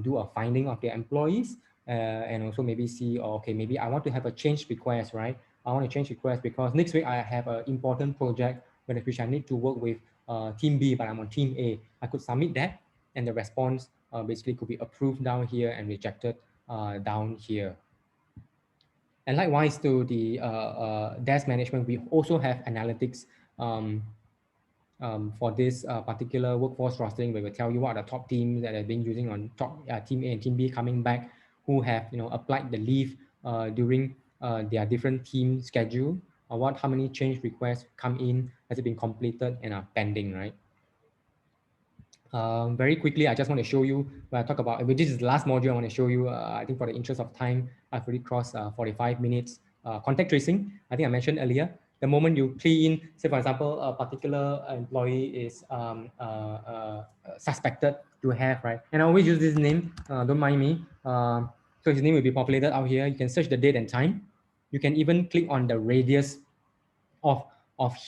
do a finding of their employees, and also maybe see, okay, maybe I want to have a change request, right? I want to change request because next week I have an important project which I need to work with team B, but I'm on team A. I could submit that, and the response basically could be approved down here and rejected down here. And likewise to the desk management, we also have analytics for this particular workforce rostering, where we tell you what are the top teams that have been using on top team A and team B coming back, who have applied the leave during their different team schedule, or how many change requests come in, has it been completed and are pending, right? Very quickly, I just want to show you when I talk about, this is the last module I want to show you. I think for the interest of time, I've already crossed 45 minutes. Contact tracing, I think I mentioned earlier, the moment you key in, say for example, a particular employee is suspected to have, right? And I always use this name, don't mind me. So his name will be populated out here. You can search the date and time. You can even click on the radius of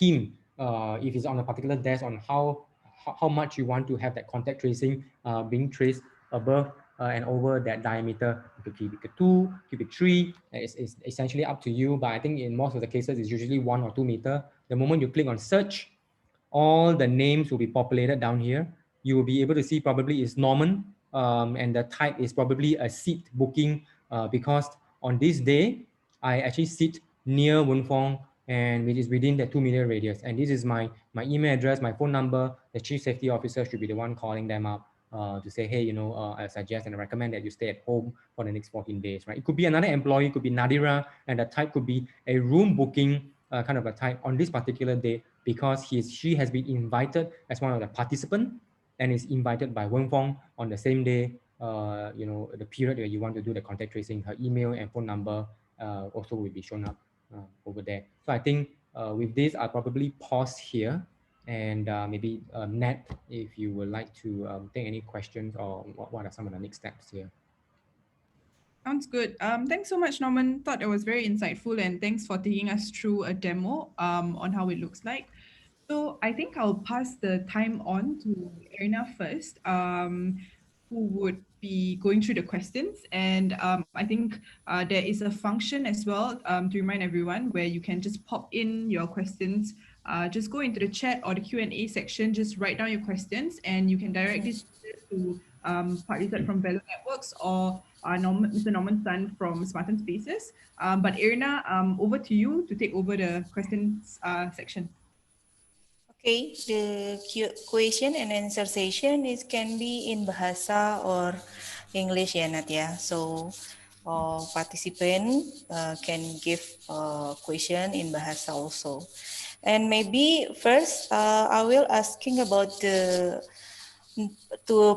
him if it's on a particular desk, on how much you want to have that contact tracing being traced above and over that diameter. It could be cubic 2, cubic 3. It's essentially up to you, but I think in most of the cases it's usually 1 or 2 meter. The moment you click on search, all the names will be populated down here. You will be able to see probably is Norman, and the type is probably a seat booking because on this day, I actually sit near Wunfong, and which is within the 2 meter radius. And this is my email address, my phone number. The chief safety officer should be the one calling them up to say, hey, I suggest and I recommend that you stay at home for the next 14 days, right? It could be another employee, it could be Nadira, and the type could be a room booking kind of a type on this particular day because she has been invited as one of the participants and is invited by Wen Fong on the same day. The period where you want to do the contact tracing, her email and phone number also will be shown up over there. So I think with this, I'll probably pause here and maybe Nat, if you would like to take any questions or what are some of the next steps here. Sounds good. Thanks so much, Norman. Thought it was very insightful, and thanks for taking us through a demo on how it looks like. So I think I'll pass the time on to Erina first, who would be going through the questions. And I think there is a function as well to remind everyone where you can just pop in your questions. Just go into the chat or the Q&A section, just write down your questions, and you can direct this to Pak Rizat from VELO Networks or Mr. Norman Sun from Smarten Spaces. But Irina, over to you to take over the questions section. Okay, the question and answer session can be in Bahasa or English ya Nat ya. So participant can give question in Bahasa also. And maybe first I will asking about to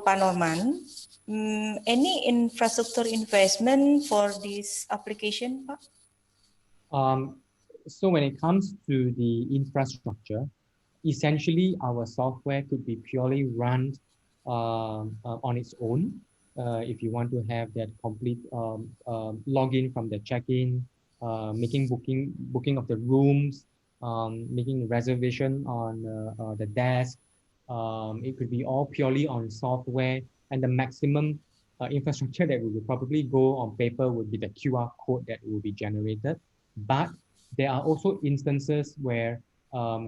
Pak Norman. Any infrastructure investment for this application, Pak? So when it comes to the infrastructure, essentially our software could be purely run on its own. If you want to have that complete login from the check-in, making booking of the rooms, making reservation on the desk, it could be all purely on software, and the maximum infrastructure that we would probably go on paper would be the QR code that will be generated. But there are also instances where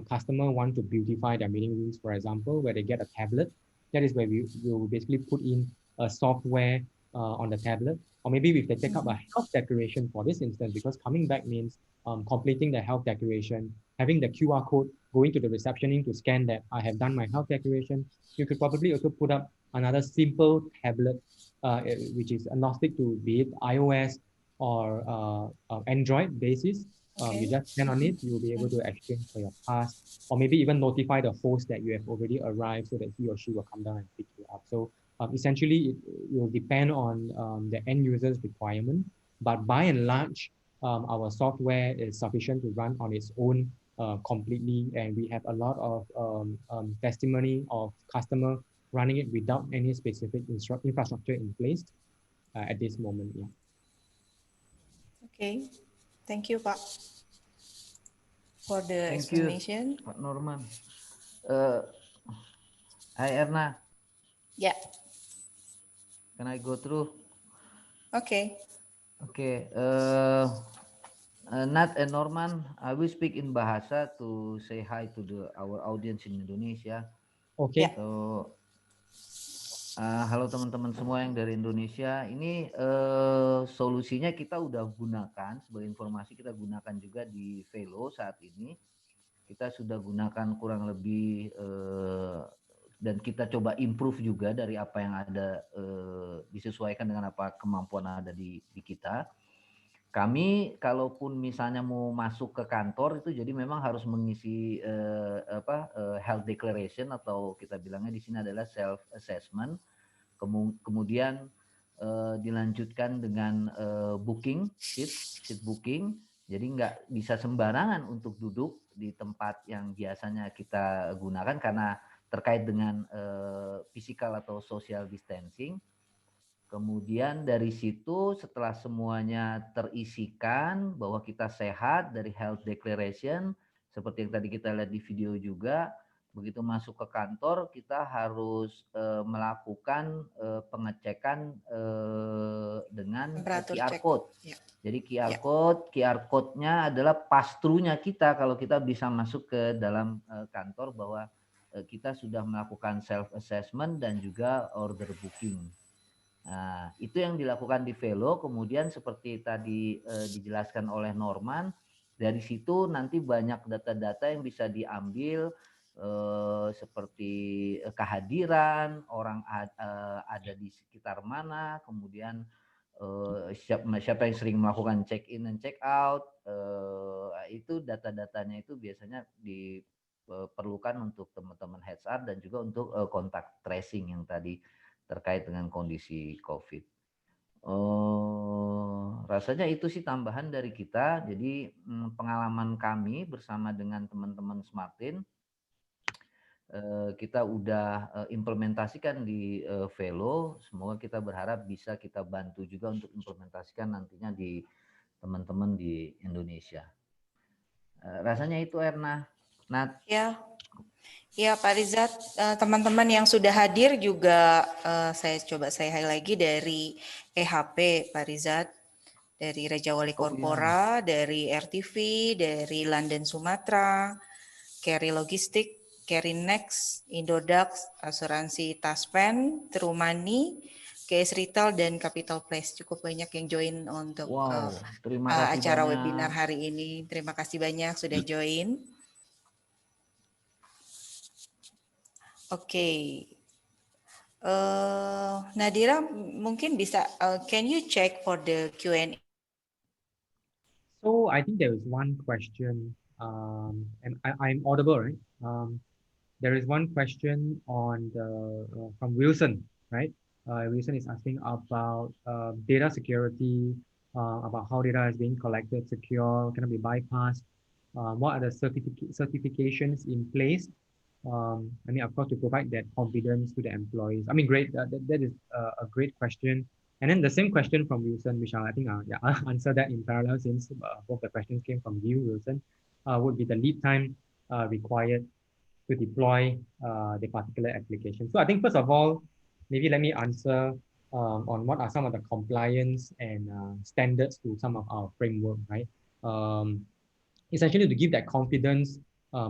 customer want to beautify their meeting rooms, for example, where they get a tablet. That is where we will basically put in a software on the tablet. Or maybe if they take up a health declaration for this instance, because coming back means completing the health declaration, having the QR code, going to the receptionist to scan that I have done my health declaration. You could probably also put up another simple tablet, which is agnostic to be it iOS or Android basis. You just scan on it, you will be able to exchange for your pass, or maybe even notify the host that you have already arrived so that he or she will come down and pick you up. So essentially, it will depend on the end user's requirement. But by and large, our software is sufficient to run on its own completely. And we have a lot of testimony of customer running it without any specific infrastructure in place at this moment. Yeah. Okay, thank you, Pak, for the Thank explanation. you, Pak Norman. Hi Erna. Yeah. Can I go through? Okay. Okay. Nat and Norman, I will speak in Bahasa to say hi to our audience in Indonesia. Okay. Yeah. So, halo teman-teman semua yang dari Indonesia. Ini solusinya kita udah gunakan sebagai informasi, kita gunakan juga di VELO saat ini. Kita sudah gunakan kurang lebih dan kita coba improve juga dari apa yang ada, disesuaikan dengan apa kemampuan ada di kita. Kami kalaupun misalnya mau masuk ke kantor itu jadi memang harus mengisi health declaration atau kita bilangnya di sini adalah self assessment. Kemudian dilanjutkan dengan booking seat booking. Jadi nggak bisa sembarangan untuk duduk di tempat yang biasanya kita gunakan karena terkait dengan physical atau social distancing. Kemudian dari situ setelah semuanya terisikan bahwa kita sehat dari health declaration, seperti yang tadi kita lihat di video juga, begitu masuk ke kantor kita harus melakukan pengecekan dengan QR code. Yeah. Jadi QR code-nya adalah pass-through-nya kita kalau kita bisa masuk ke dalam kantor bahwa kita sudah melakukan self assessment dan juga order booking. Nah, itu yang dilakukan di VELO. Kemudian seperti tadi dijelaskan oleh Norman, dari situ nanti banyak data-data yang bisa diambil seperti kehadiran orang ada di sekitar mana, kemudian siapa yang sering melakukan check in dan check out, itu data-datanya itu biasanya diperlukan untuk teman-teman HR dan juga untuk kontak tracing yang tadi terkait dengan kondisi COVID. Rasanya itu sih tambahan dari kita. Jadi pengalaman kami bersama dengan teman-teman Smarten, kita udah implementasikan di VELO. Semoga kita berharap bisa kita bantu juga untuk implementasikan nantinya di teman-teman di Indonesia. Rasanya itu Erna. Nat. Ya, ya Pak Rizat, teman-teman yang sudah hadir juga saya highlight lagi dari EHP Pak Rizat, dari Raja Wali Korpora, dari RTV, dari London Sumatera, Carry Logistik, Carry Next, Indodax, Asuransi Taspen, Trumani, KS Retail, dan Capital Place. Cukup banyak yang join untuk terima kasih acara banyak. webinar hari ini. Terima kasih banyak sudah join. Oke. Nadira, mungkin bisa, can you check for the Q&A? So I think there is one question, and I'm audible, right? There is one question on the from Wilson, right? Wilson is asking about data security, about how data is being collected, secure, cannot be bypassed. What are the certifications in place? I mean, of course, to provide that confidence to the employees. I mean, great. That is a great question. And then the same question from Wilson, which I think, yeah, I'll answer that in parallel since both the questions came from you, Wilson, would be the lead time required to deploy the particular application. So I think first of all, maybe let me answer on what are some of the compliance and standards to some of our framework, right? Essentially to give that confidence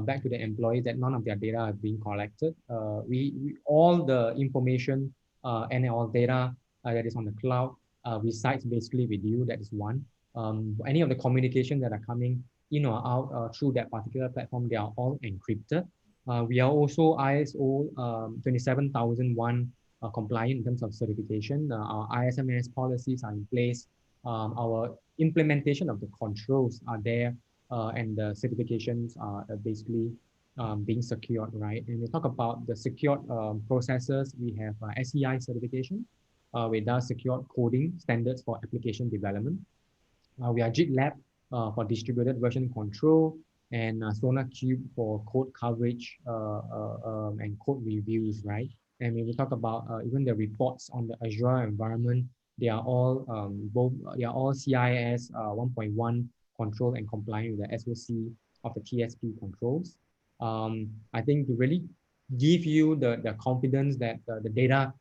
back to the employees that none of their data are being collected. We all the information and all data that is on the cloud resides basically with you. That is one. Any of the communication that are coming in or out through that particular platform, they are all encrypted. We are also ISO 27001 compliant in terms of certification. Our ISMS policies are in place. Our implementation of the controls are there, and the certifications are basically being secured, right? And we talk about the secured processes. We have SEI certification, with our secured coding standards for application development. We are JIT Lab for distributed version control, and SonarQube for code coverage and code reviews, right? And when we talk about even the reports on the Azure environment, they are all they are all CIS 1.1 control and compliant with the SOC of the TSP controls. I think to really give you the confidence that the data,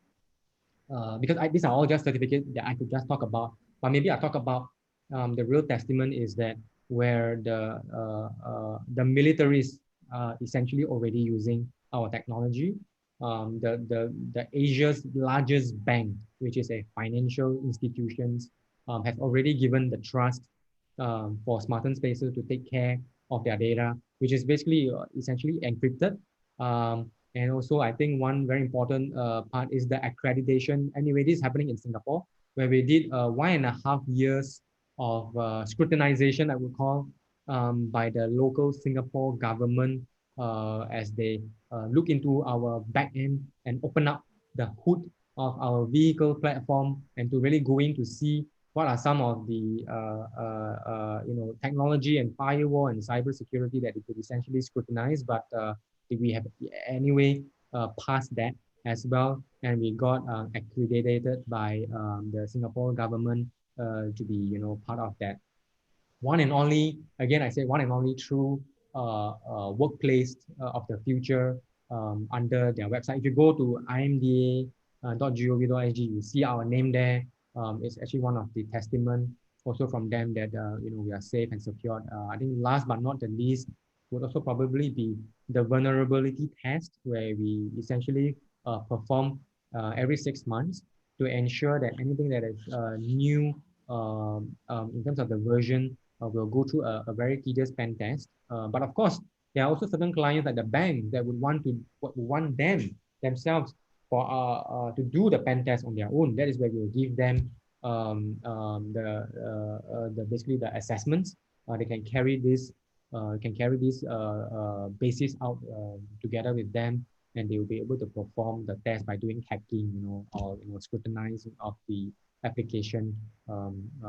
because these are all just certificates that I could just talk about, but maybe I talk about the real testament is that where the militaries are essentially already using our technology. The Asia's largest bank, which is a financial institutions, has already given the trust for Smarten Spaces to take care of their data, which is basically essentially encrypted. And also, I think one very important part is the accreditation. Anyway, this is happening in Singapore, where we did 1.5 years of scrutinization, I would call, by the local Singapore government as they look into our back end and open up the hood of our vehicle platform and to really go in to see what are some of the technology and firewall and cybersecurity that it could essentially scrutinize, but we have anyway passed that as well, and we got accredited by the Singapore government to be part of that one and only, again I say one and only true workplace of the future under their website. If you go to imda.gov.sg, you see our name there. It's actually one of the testament also from them that we are safe and secure. I think last but not the least would also probably be the vulnerability test, where we essentially perform every 6 months to ensure that anything that is new in terms of the version will go through a very tedious pen test. But of course, there are also certain clients like the bank that would want themselves for to do the pen test on their own. That is where we will give them the basically the assessments. They can carry this basis out together with them, and they will be able to perform the test by doing hacking, or scrutinizing of the application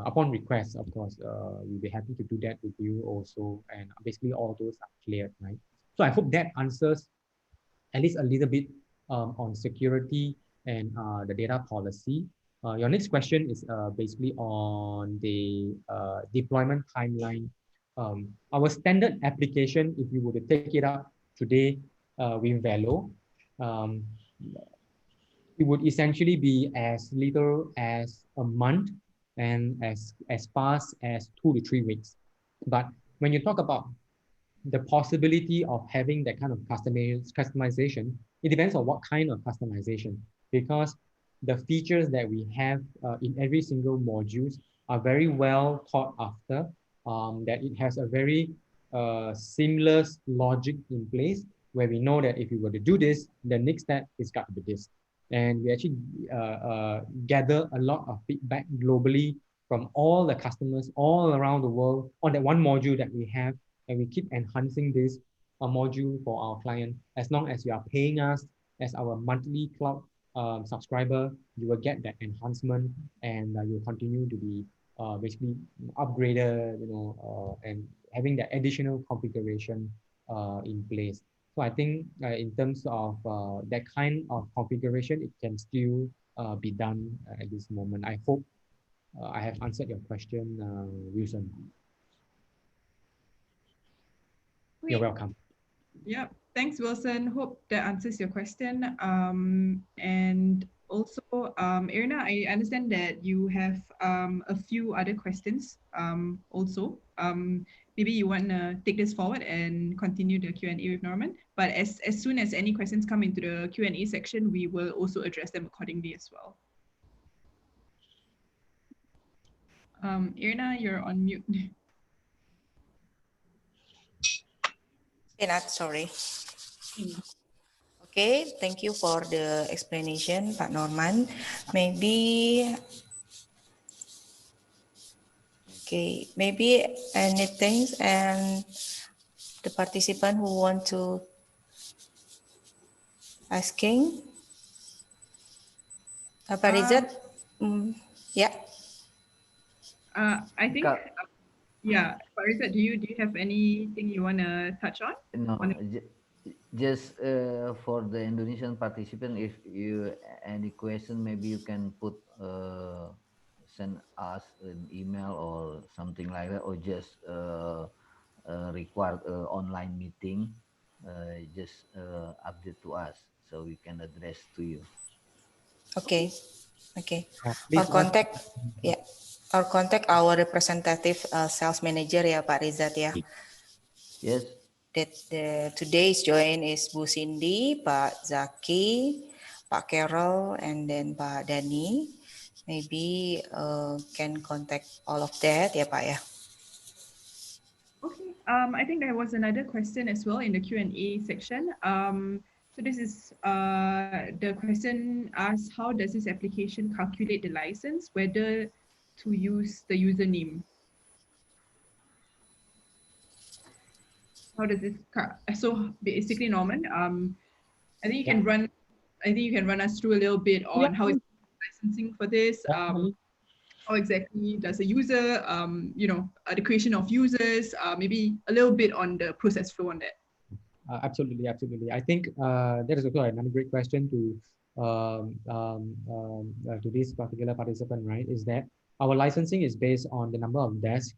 upon request. Of course, we'll be happy to do that with you also, and basically all those are cleared, right? So I hope that answers at least a little bit on security and the data policy. Your next question is basically on the deployment timeline. Our standard application, if you were to take it up today with VELO, um, it would essentially be as little as a month and as fast as 2 to 3 weeks. But when you talk about the possibility of having that kind of customization, it depends on what kind of customization, because the features that we have in every single modules are very well thought after, that it has a very seamless logic in place, where we know that if we were to do this, the next step is got to be this. And we actually gather a lot of feedback globally from all the customers all around the world on that one module that we have, and we keep enhancing this module for our client. As long as you are paying us as our monthly cloud subscriber, you will get that enhancement, and you'll continue to be basically upgraded, and having that additional configuration in place. So I think in terms of that kind of configuration, it can still be done at this moment. I hope I have answered your question, Wilson. You're Great. welcome. Yeah, thanks, Wilson. Hope that answers your question. And also, Irina, I understand that you have a few other questions. Also, maybe you want to take this forward and continue the Q&A with Norman. But as soon as any questions come into the Q&A section, we will also address them accordingly as well. Irina, you're on mute. Not sorry. Okay, thank you for the explanation, Pak Norman. Maybe, okay, maybe anything, and the participant who want to asking, Pak Rizat, yeah. I think, yeah, Parisa, do you have anything you want to touch on? No, just for the Indonesian participant, if you any question, maybe you can put send us an email or something like that, or just require online meeting. Just update to us so we can address to you. Okay, okay. Or Please contact, yeah, or contact our representative sales manager, ya Pak Rizat, ya. Yes. That today's join is Bu Cindy, Pak Zaki, Pak Carol, and then Pak Dani. Maybe can contact all of that, ya Pak, ya. Okay. I think there was another question as well in the Q&A section. So this is the question asks, how does this application calculate the license, whether to use the username? How does this so basically, Norman, I think you can run us through a little bit on how is licensing for this. How exactly does a user, the creation of users, maybe a little bit on the process flow on that. Absolutely, absolutely. I think that is also another great question to this particular participant, right? Is that our licensing is based on the number of desks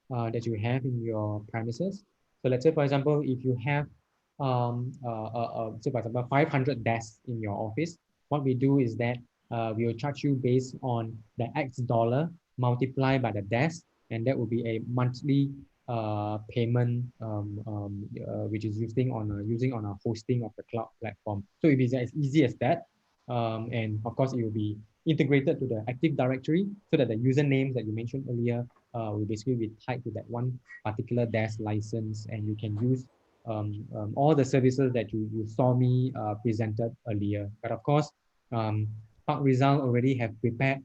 that you have in your premises. So let's say, for example, if you have, say for example, 500 desks in your office, what we do is that we will charge you based on the X dollar multiplied by the desk, and that will be a monthly payment, which is using on a hosting of the cloud platform. So it is as easy as that, and of course it will be integrated to the Active Directory, so that the usernames that you mentioned earlier will basically be tied to that one particular DAS license, and you can use all the services that you saw me presented earlier. But of course, Park Rizal already have prepared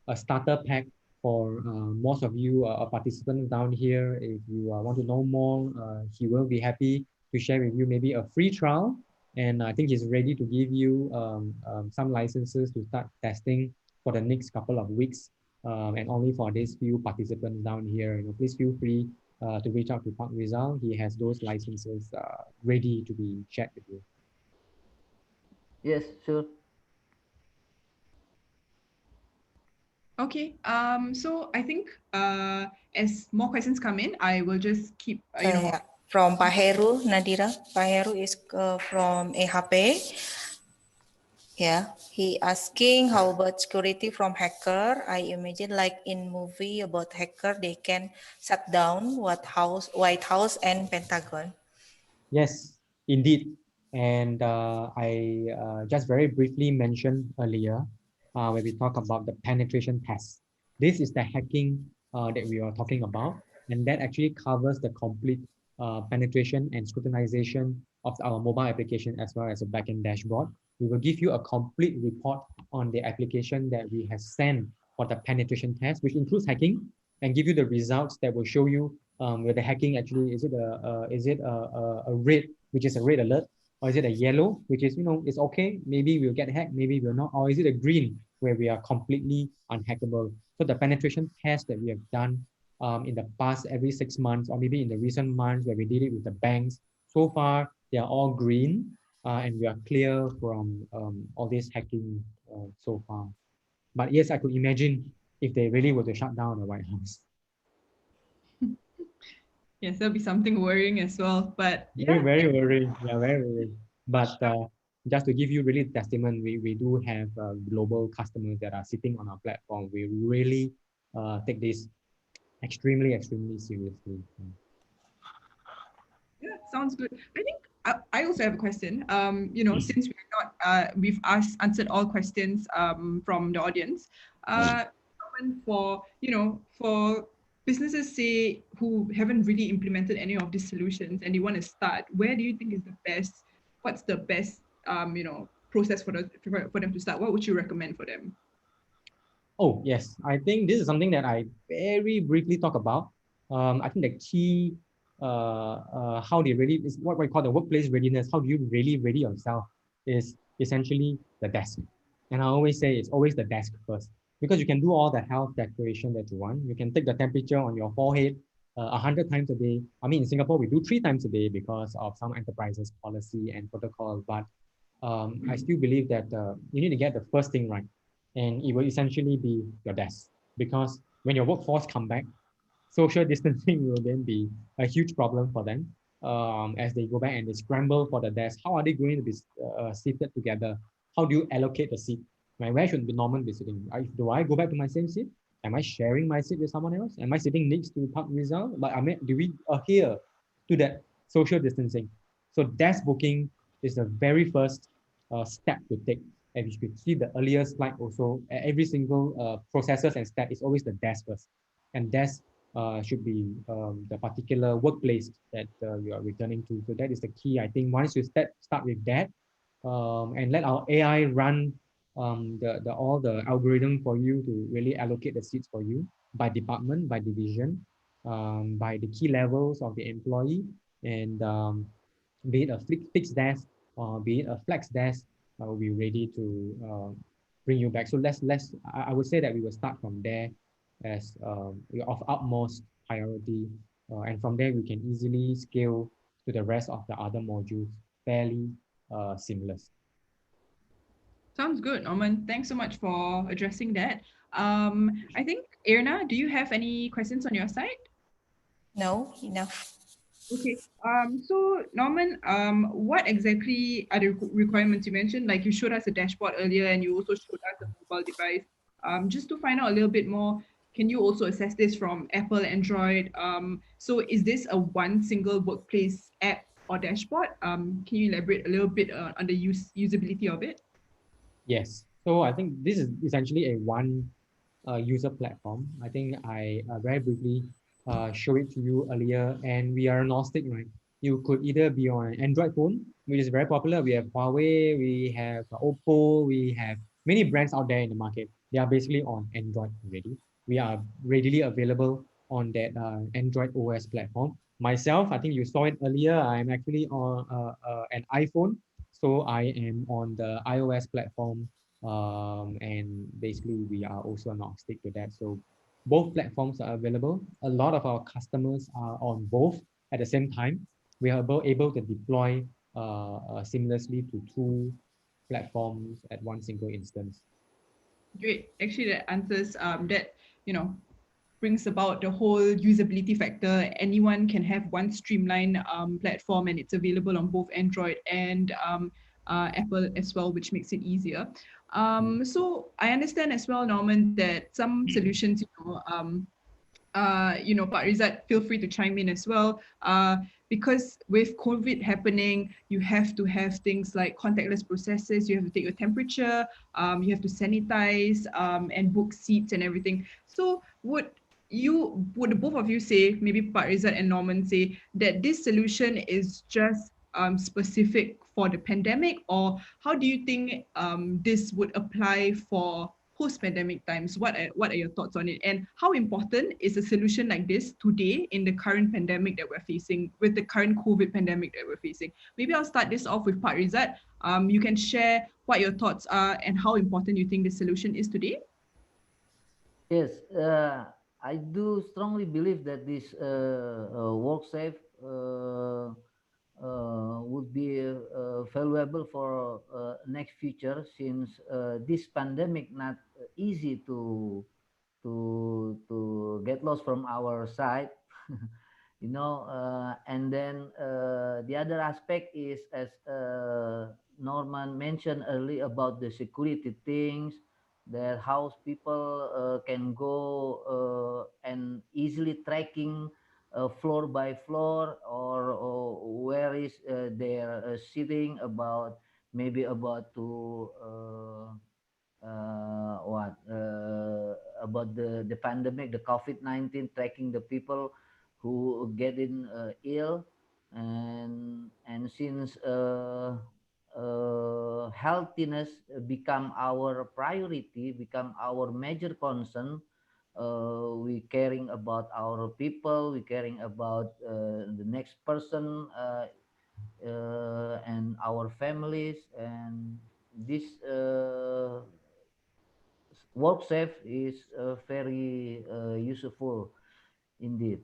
a starter pack for most of you participants down here. If you want to know more, he will be happy to share with you maybe a free trial. And I think he's ready to give you some licenses to start testing for the next couple of weeks. And only for these few participants down here, please feel free to reach out to Park Rizal. He has those licenses ready to be shared with you. Yes, sure. Okay. So I think as more questions come in, I will just keep Yeah. From Pak Heru, Nadira. Pak Heru is from EHP. Yeah, he asking how about security from hacker. I imagine like in movie about hacker, they can shut down White House and Pentagon. Yes, indeed. And I just very briefly mentioned earlier when we talk about the penetration test. This is the hacking that we are talking about, and that actually covers the complete penetration and scrutinization of our mobile application as well as a backend dashboard. We will give you a complete report on the application that we have sent for the penetration test, which includes hacking, and give you the results that will show you where the hacking actually is it a red, which is a red alert, or is it a yellow, which is it's okay, maybe we'll get hacked, maybe we'll not, or is it a green where we are completely unhackable? So the penetration test that we have done in the past every 6 months, or maybe in the recent months where we did it with the banks, so far they are all green, and we are clear from all this hacking so far. But yes, I could imagine if they really were to shut down the White House. yes, there'll be something worrying as well. But Very, yeah, very worrying. Yeah, very worrying. But just to give you really testament, we do have global customers that are sitting on our platform. We really take this extremely, extremely seriously. yeah, sounds good. I think I also have a question. Since we've answered all questions from the audience, for for businesses say who haven't really implemented any of these solutions and they want to start, where do you think is the best? What's the best process for them to start? What would you recommend for them? Oh, yes. I think this is something that I very briefly talk about. I think the key, how they really, is what we call the workplace readiness. How do you really ready yourself is essentially the desk. And I always say it's always the desk first, because you can do all the health declaration that you want. You can take the temperature on your forehead 100 times a day. I mean, in Singapore, we do 3 times a day because of some enterprises policy and protocol. But I still believe that you need to get the first thing right, and it will essentially be your desk. Because when your workforce come back, social distancing will then be a huge problem for them as they go back and they scramble for the desk. How are they going to be seated together? How do you allocate the seat? Right? Where should the Norman be sitting? Do I go back to my same seat? Am I sharing my seat with someone else? Am I sitting next to Park Rizal? But do we adhere to that social distancing? So desk booking is the very first step to take. And you could see the earlier slide also, every single processes and step is always the desk first. And desk should be the particular workplace that you are returning to. So that is the key. I think once you start with that, and let our AI run the all the algorithm for you to really allocate the seats for you by department, by division, by the key levels of the employee, and be it a fixed desk or be it a flex desk, we'll be ready to bring you back. So I would say that we will start from there as of utmost priority, and from there we can easily scale to the rest of the other modules fairly seamless. Sounds good, Norman. Thanks so much for addressing that. I think, Irna, do you have any questions on your side? No, enough. Okay. So Norman, what exactly are the requirements you mentioned? Like you showed us a dashboard earlier, and you also showed us a mobile device. Just to find out a little bit more, can you also assess this from Apple, Android? So is this a one single workplace app or dashboard? Can you elaborate a little bit on the usability of it? Yes. So I think this is essentially a one user platform. I think I very briefly show it to you earlier, and we are agnostic, right? You could either be on an Android phone, which is very popular. We have Huawei, we have Oppo, we have many brands out there in the market. they are basically on Android already. We are readily available on that Android OS platform. Myself, I think you saw it earlier. I'm actually on an iPhone, so I am on the iOS platform, and basically we are also agnostic to that. So both platforms are available. A lot of our customers are on both at the same time. We are able to deploy seamlessly to two platforms at one single instance. Great. Actually, that answers that, you know, brings about the whole usability factor. Anyone can have one streamlined platform, and it's available on both Android and Apple as well, which makes it easier. So I understand as well, Norman, that some solutions, Pak Rizat, feel free to chime in as well. Because with COVID happening, you have to have things like contactless processes. You have to take your temperature. You have to sanitize and book seats and everything. So would the both of you say, maybe Pak Rizat and Norman say that this solution is just specific for the pandemic, or how do you think this would apply for post-pandemic times? What are your thoughts on it, and how important is a solution like this today in the current pandemic that we're facing, with the current COVID pandemic that we're facing? Maybe I'll start this off with Pak Rizat. You can share what your thoughts are and how important you think this solution is today. Yes, I do strongly believe that this Worksafe would be valuable for next future, since this pandemic not easy to get lost from our side. And then the other aspect is, as Norman mentioned earlier, about the security things, that how people can go and easily tracking floor by floor, or where is they're sitting, about maybe about to what about the pandemic, the COVID-19, tracking the people who getting ill. And since healthiness become our priority, become our major concern, we caring about our people, we caring about the next person, and our families. And this WorkSafe is very useful indeed.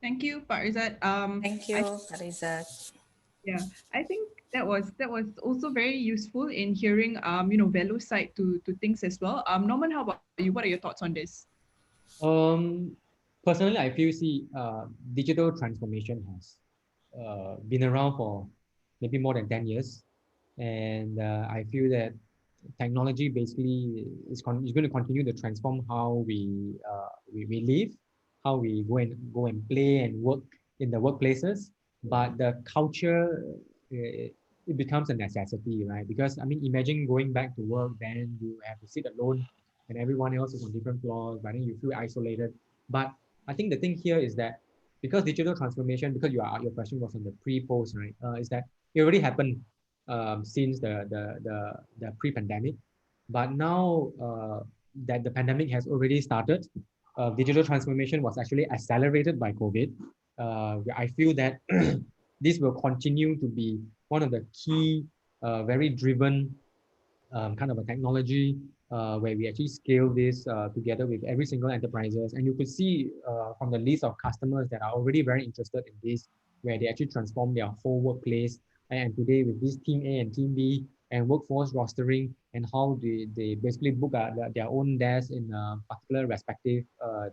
Thank you, Pak Rizat. Thank I you, Rizat. Yeah, I think that was also very useful in hearing VELO side to things as well. Norman, how about you? What are your thoughts on this? Um, Personally, I feel digital transformation has been around for maybe more than 10 years. And I feel that technology basically is going to continue to transform how we live, how we go and play and work in the workplaces. But the culture, it becomes a necessity, right? Because I mean, imagine going back to work, then you have to sit alone and everyone else is on different floors, but then you feel isolated. But I think the thing here is that because digital transformation, because your question was on the pre-post, right? Is that it already happened since the pre-pandemic, but now that the pandemic has already started, digital transformation was actually accelerated by COVID. I feel that this will continue to be one of the key, very driven kind of a technology where we actually scale this together with every single enterprises. And you could see from the list of customers that are already very interested in this, where they actually transform their whole workplace. And today with this team A and team B and workforce rostering and how they basically book their own desk in a particular respective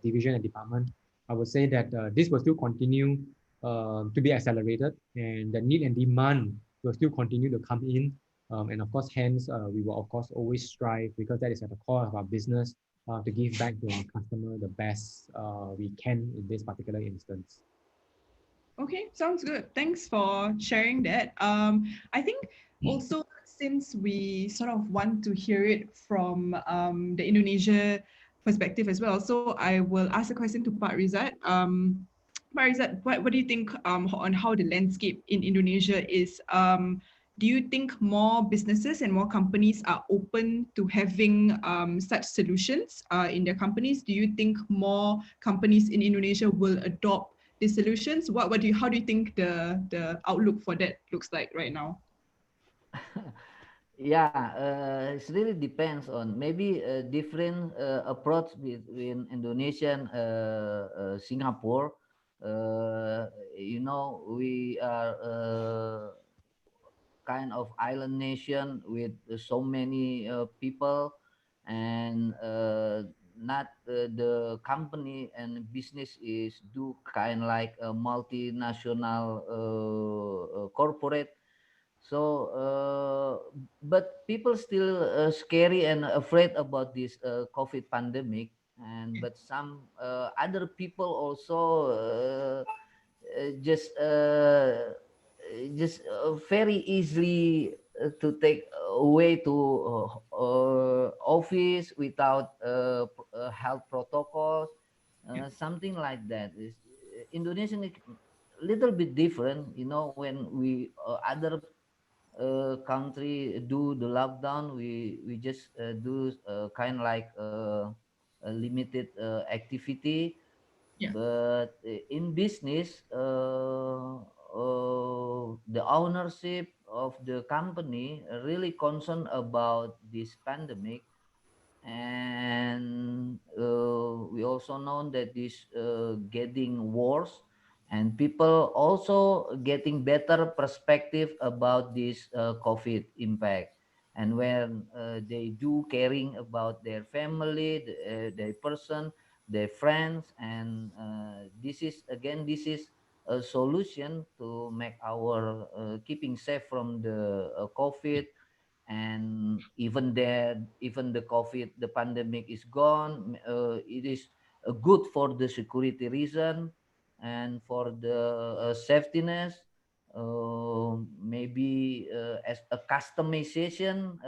division and department, I would say that this will still continue to be accelerated, and the need and demand will still continue to come in. And of course, hence, we will of course always strive, because that is at the core of our business, to give back to our customer the best we can in this particular instance. Okay, sounds good. Thanks for sharing that. I think also, since we sort of want to hear it from the Indonesia perspective as well, so I will ask a question to Pak Rizat. Pak Rizat, what do you think on how the landscape in Indonesia is? do you think more businesses and more companies are open to having such solutions in their companies? Do you think more companies in Indonesia will adopt these solutions? How do you think the outlook for that looks like right now? Yeah, it really depends on maybe a different approach between Indonesia and Singapore. We are kind of island nation with so many people, and not the company and business is do kind like a multinational corporate. So but people still scary and afraid about this COVID pandemic, and but some other people also just very easily to take away to office without health protocols, Yeah. something like that. Is Indonesian is little bit different, when we other country do the lockdown, we just do kind like a limited activity. Yeah. But in business, the ownership of the company really concerned about this pandemic. And we also know that this getting worse, and people also getting better perspective about this COVID impact. And when they do caring about their family, their person, their friends, and this is a solution to make our keeping safe from the COVID. And even the COVID, the pandemic is gone, it is good for the security reason and for the safetyness. Maybe as a customization,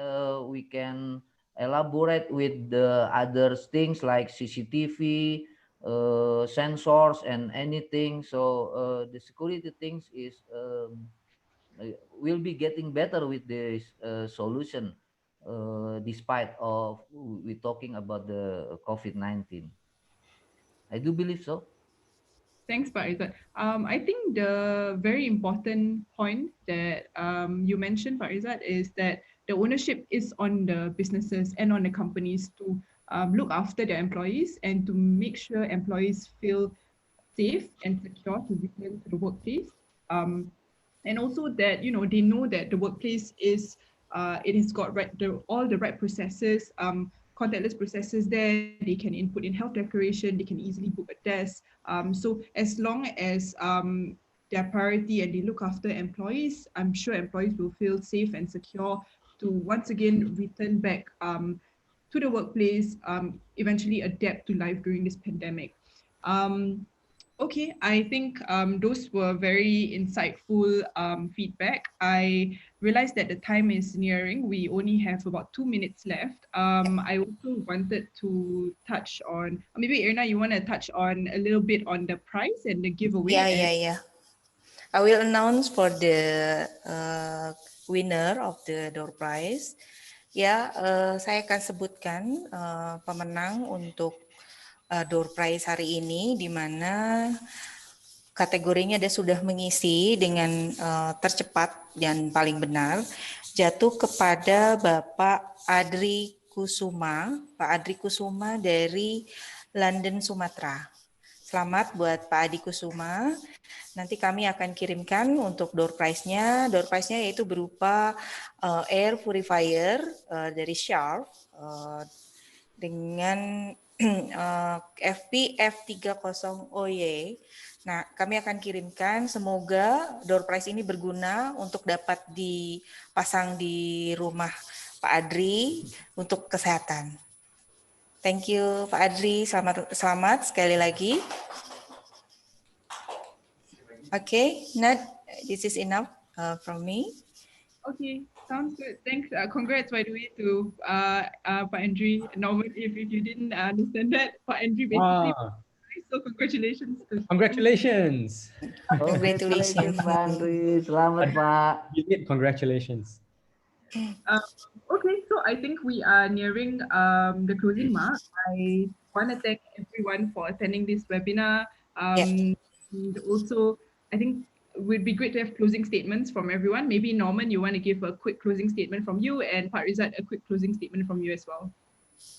we can elaborate with the other things like CCTV, sensors, and anything. So the security things is will be getting better with this solution, despite of we talking about the COVID-19. I do believe so. Thanks, Pak Rizat. I think the very important point that you mentioned, Pak Rizat, is that the ownership is on the businesses and on the companies to look after their employees and to make sure employees feel safe and secure to return to the workplace. Um, and also that they know that the workplace is it has got all the right processes, contactless processes there. They can input in health declaration, they can easily book a desk. So as long as their priority and they look after employees, I'm sure employees will feel safe and secure to once again return back to the workplace, eventually adapt to life during this pandemic. um, Okay, I think those were very insightful feedback. I realized that the time is nearing. We only have about 2 minutes left. I also wanted to touch on, maybe Irna, you want to touch on a little bit on the prize and the giveaway. Yeah, And yeah, yeah. I will announce for the winner of the door prize. Ya, saya akan sebutkan pemenang untuk door prize hari ini, di mana kategorinya dia sudah mengisi dengan tercepat dan paling benar, jatuh kepada Bapak Adri Kusuma, Pak Adri Kusuma dari London, Sumatera. Selamat buat Pak Adi Kusuma. Nanti kami akan kirimkan untuk door prize-nya. Door prize-nya yaitu berupa air purifier dari Sharp dengan FPF 30 OY. Nah, kami akan kirimkan. Semoga door prize ini berguna untuk dapat dipasang di rumah Pak Adri untuk kesehatan. Thank you Pak Adri, selamat sekali lagi. Okay, Nat, this is enough from me. okay, sounds good. Thanks. Congrats, by the way, to Pak Andri. Norman, if you didn't understand that, Pak Andri basically. Ah, So congratulations to Congratulations. Congratulations, Congratulations. Pak Andri. Selamat, Pak. Congratulations. Okay, so I think we are nearing the closing mark. I want to thank everyone for attending this webinar. Yeah. And also, I think it would be great to have closing statements from everyone. Maybe Norman, you want to give a quick closing statement from you, and Pak Rizat, a quick closing statement from you as well.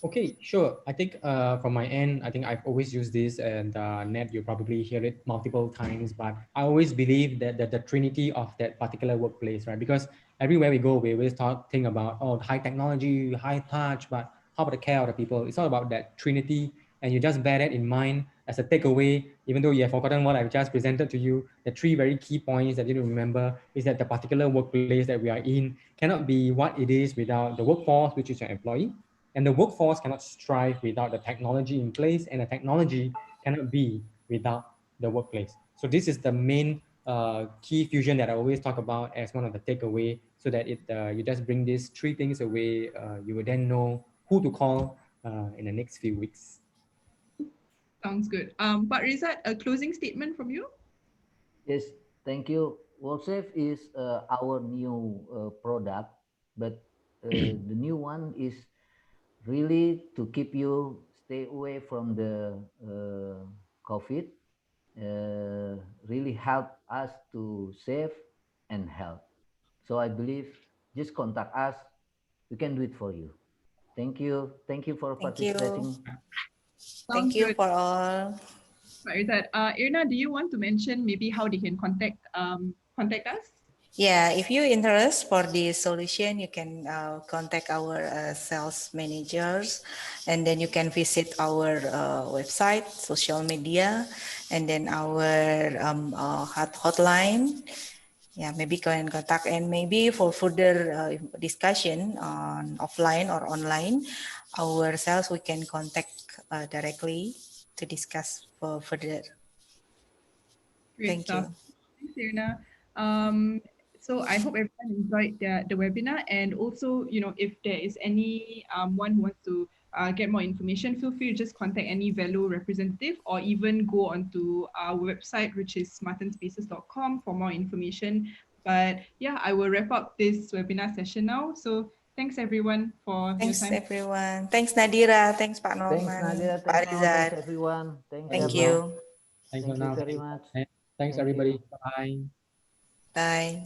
Okay, sure. I think from my end, I think I've always used this, and Ned, you probably hear it multiple times, but I always believe that, the trinity of that particular workplace, right? Because everywhere we go, we always think about, oh, high technology, high touch, but how about the care of the people? It's all about that trinity, and you just bear that in mind as a takeaway, even though you have forgotten what I've just presented to you. The three very key points that you need to remember is that the particular workplace that we are in cannot be what it is without the workforce, which is your employee. And the workforce cannot strive without the technology in place, and the technology cannot be without the workplace. So this is the main key fusion that I always talk about as one of the takeaway, so that you just bring these three things away. You will then know who to call in the next few weeks. Sounds good. Pak Rizat, a closing statement from you? Yes, thank you. Worksafe is our new product, but the new one is really to keep you stay away from the COVID. Really help us to save and help. So I believe just contact us. We can do it for you. Thank you. Thank you for Thank you. participating. Thank Sounds you good. for all. Pak Rizat. Irna, do you want to mention maybe how they can contact us? Yeah, if you're interested for this solution, you can contact our sales managers, and then you can visit our website, social media, and then our hotline. Yeah, maybe go and contact, and maybe for further discussion on offline or online, our sales we can contact directly to discuss for further. Great Thank stuff. you. Thanks, Irina. So I hope everyone enjoyed the webinar, and also, if there is any one who wants to get more information, feel free to just contact any VELO representative, or even go onto our website, which is smartenspaces.com, for more information. But yeah, I will wrap up this webinar session now. So thanks everyone for your Thanks time. everyone. Thanks Nadira. Thanks Pak Thanks, Norman. Nadia. Pak Thanks, Norman. Thanks, Rizal. everyone. Thanks, Thank Erna. you. Thanks, Thank you Anna. very much. Thanks, Thank everybody. you. Bye. Bye.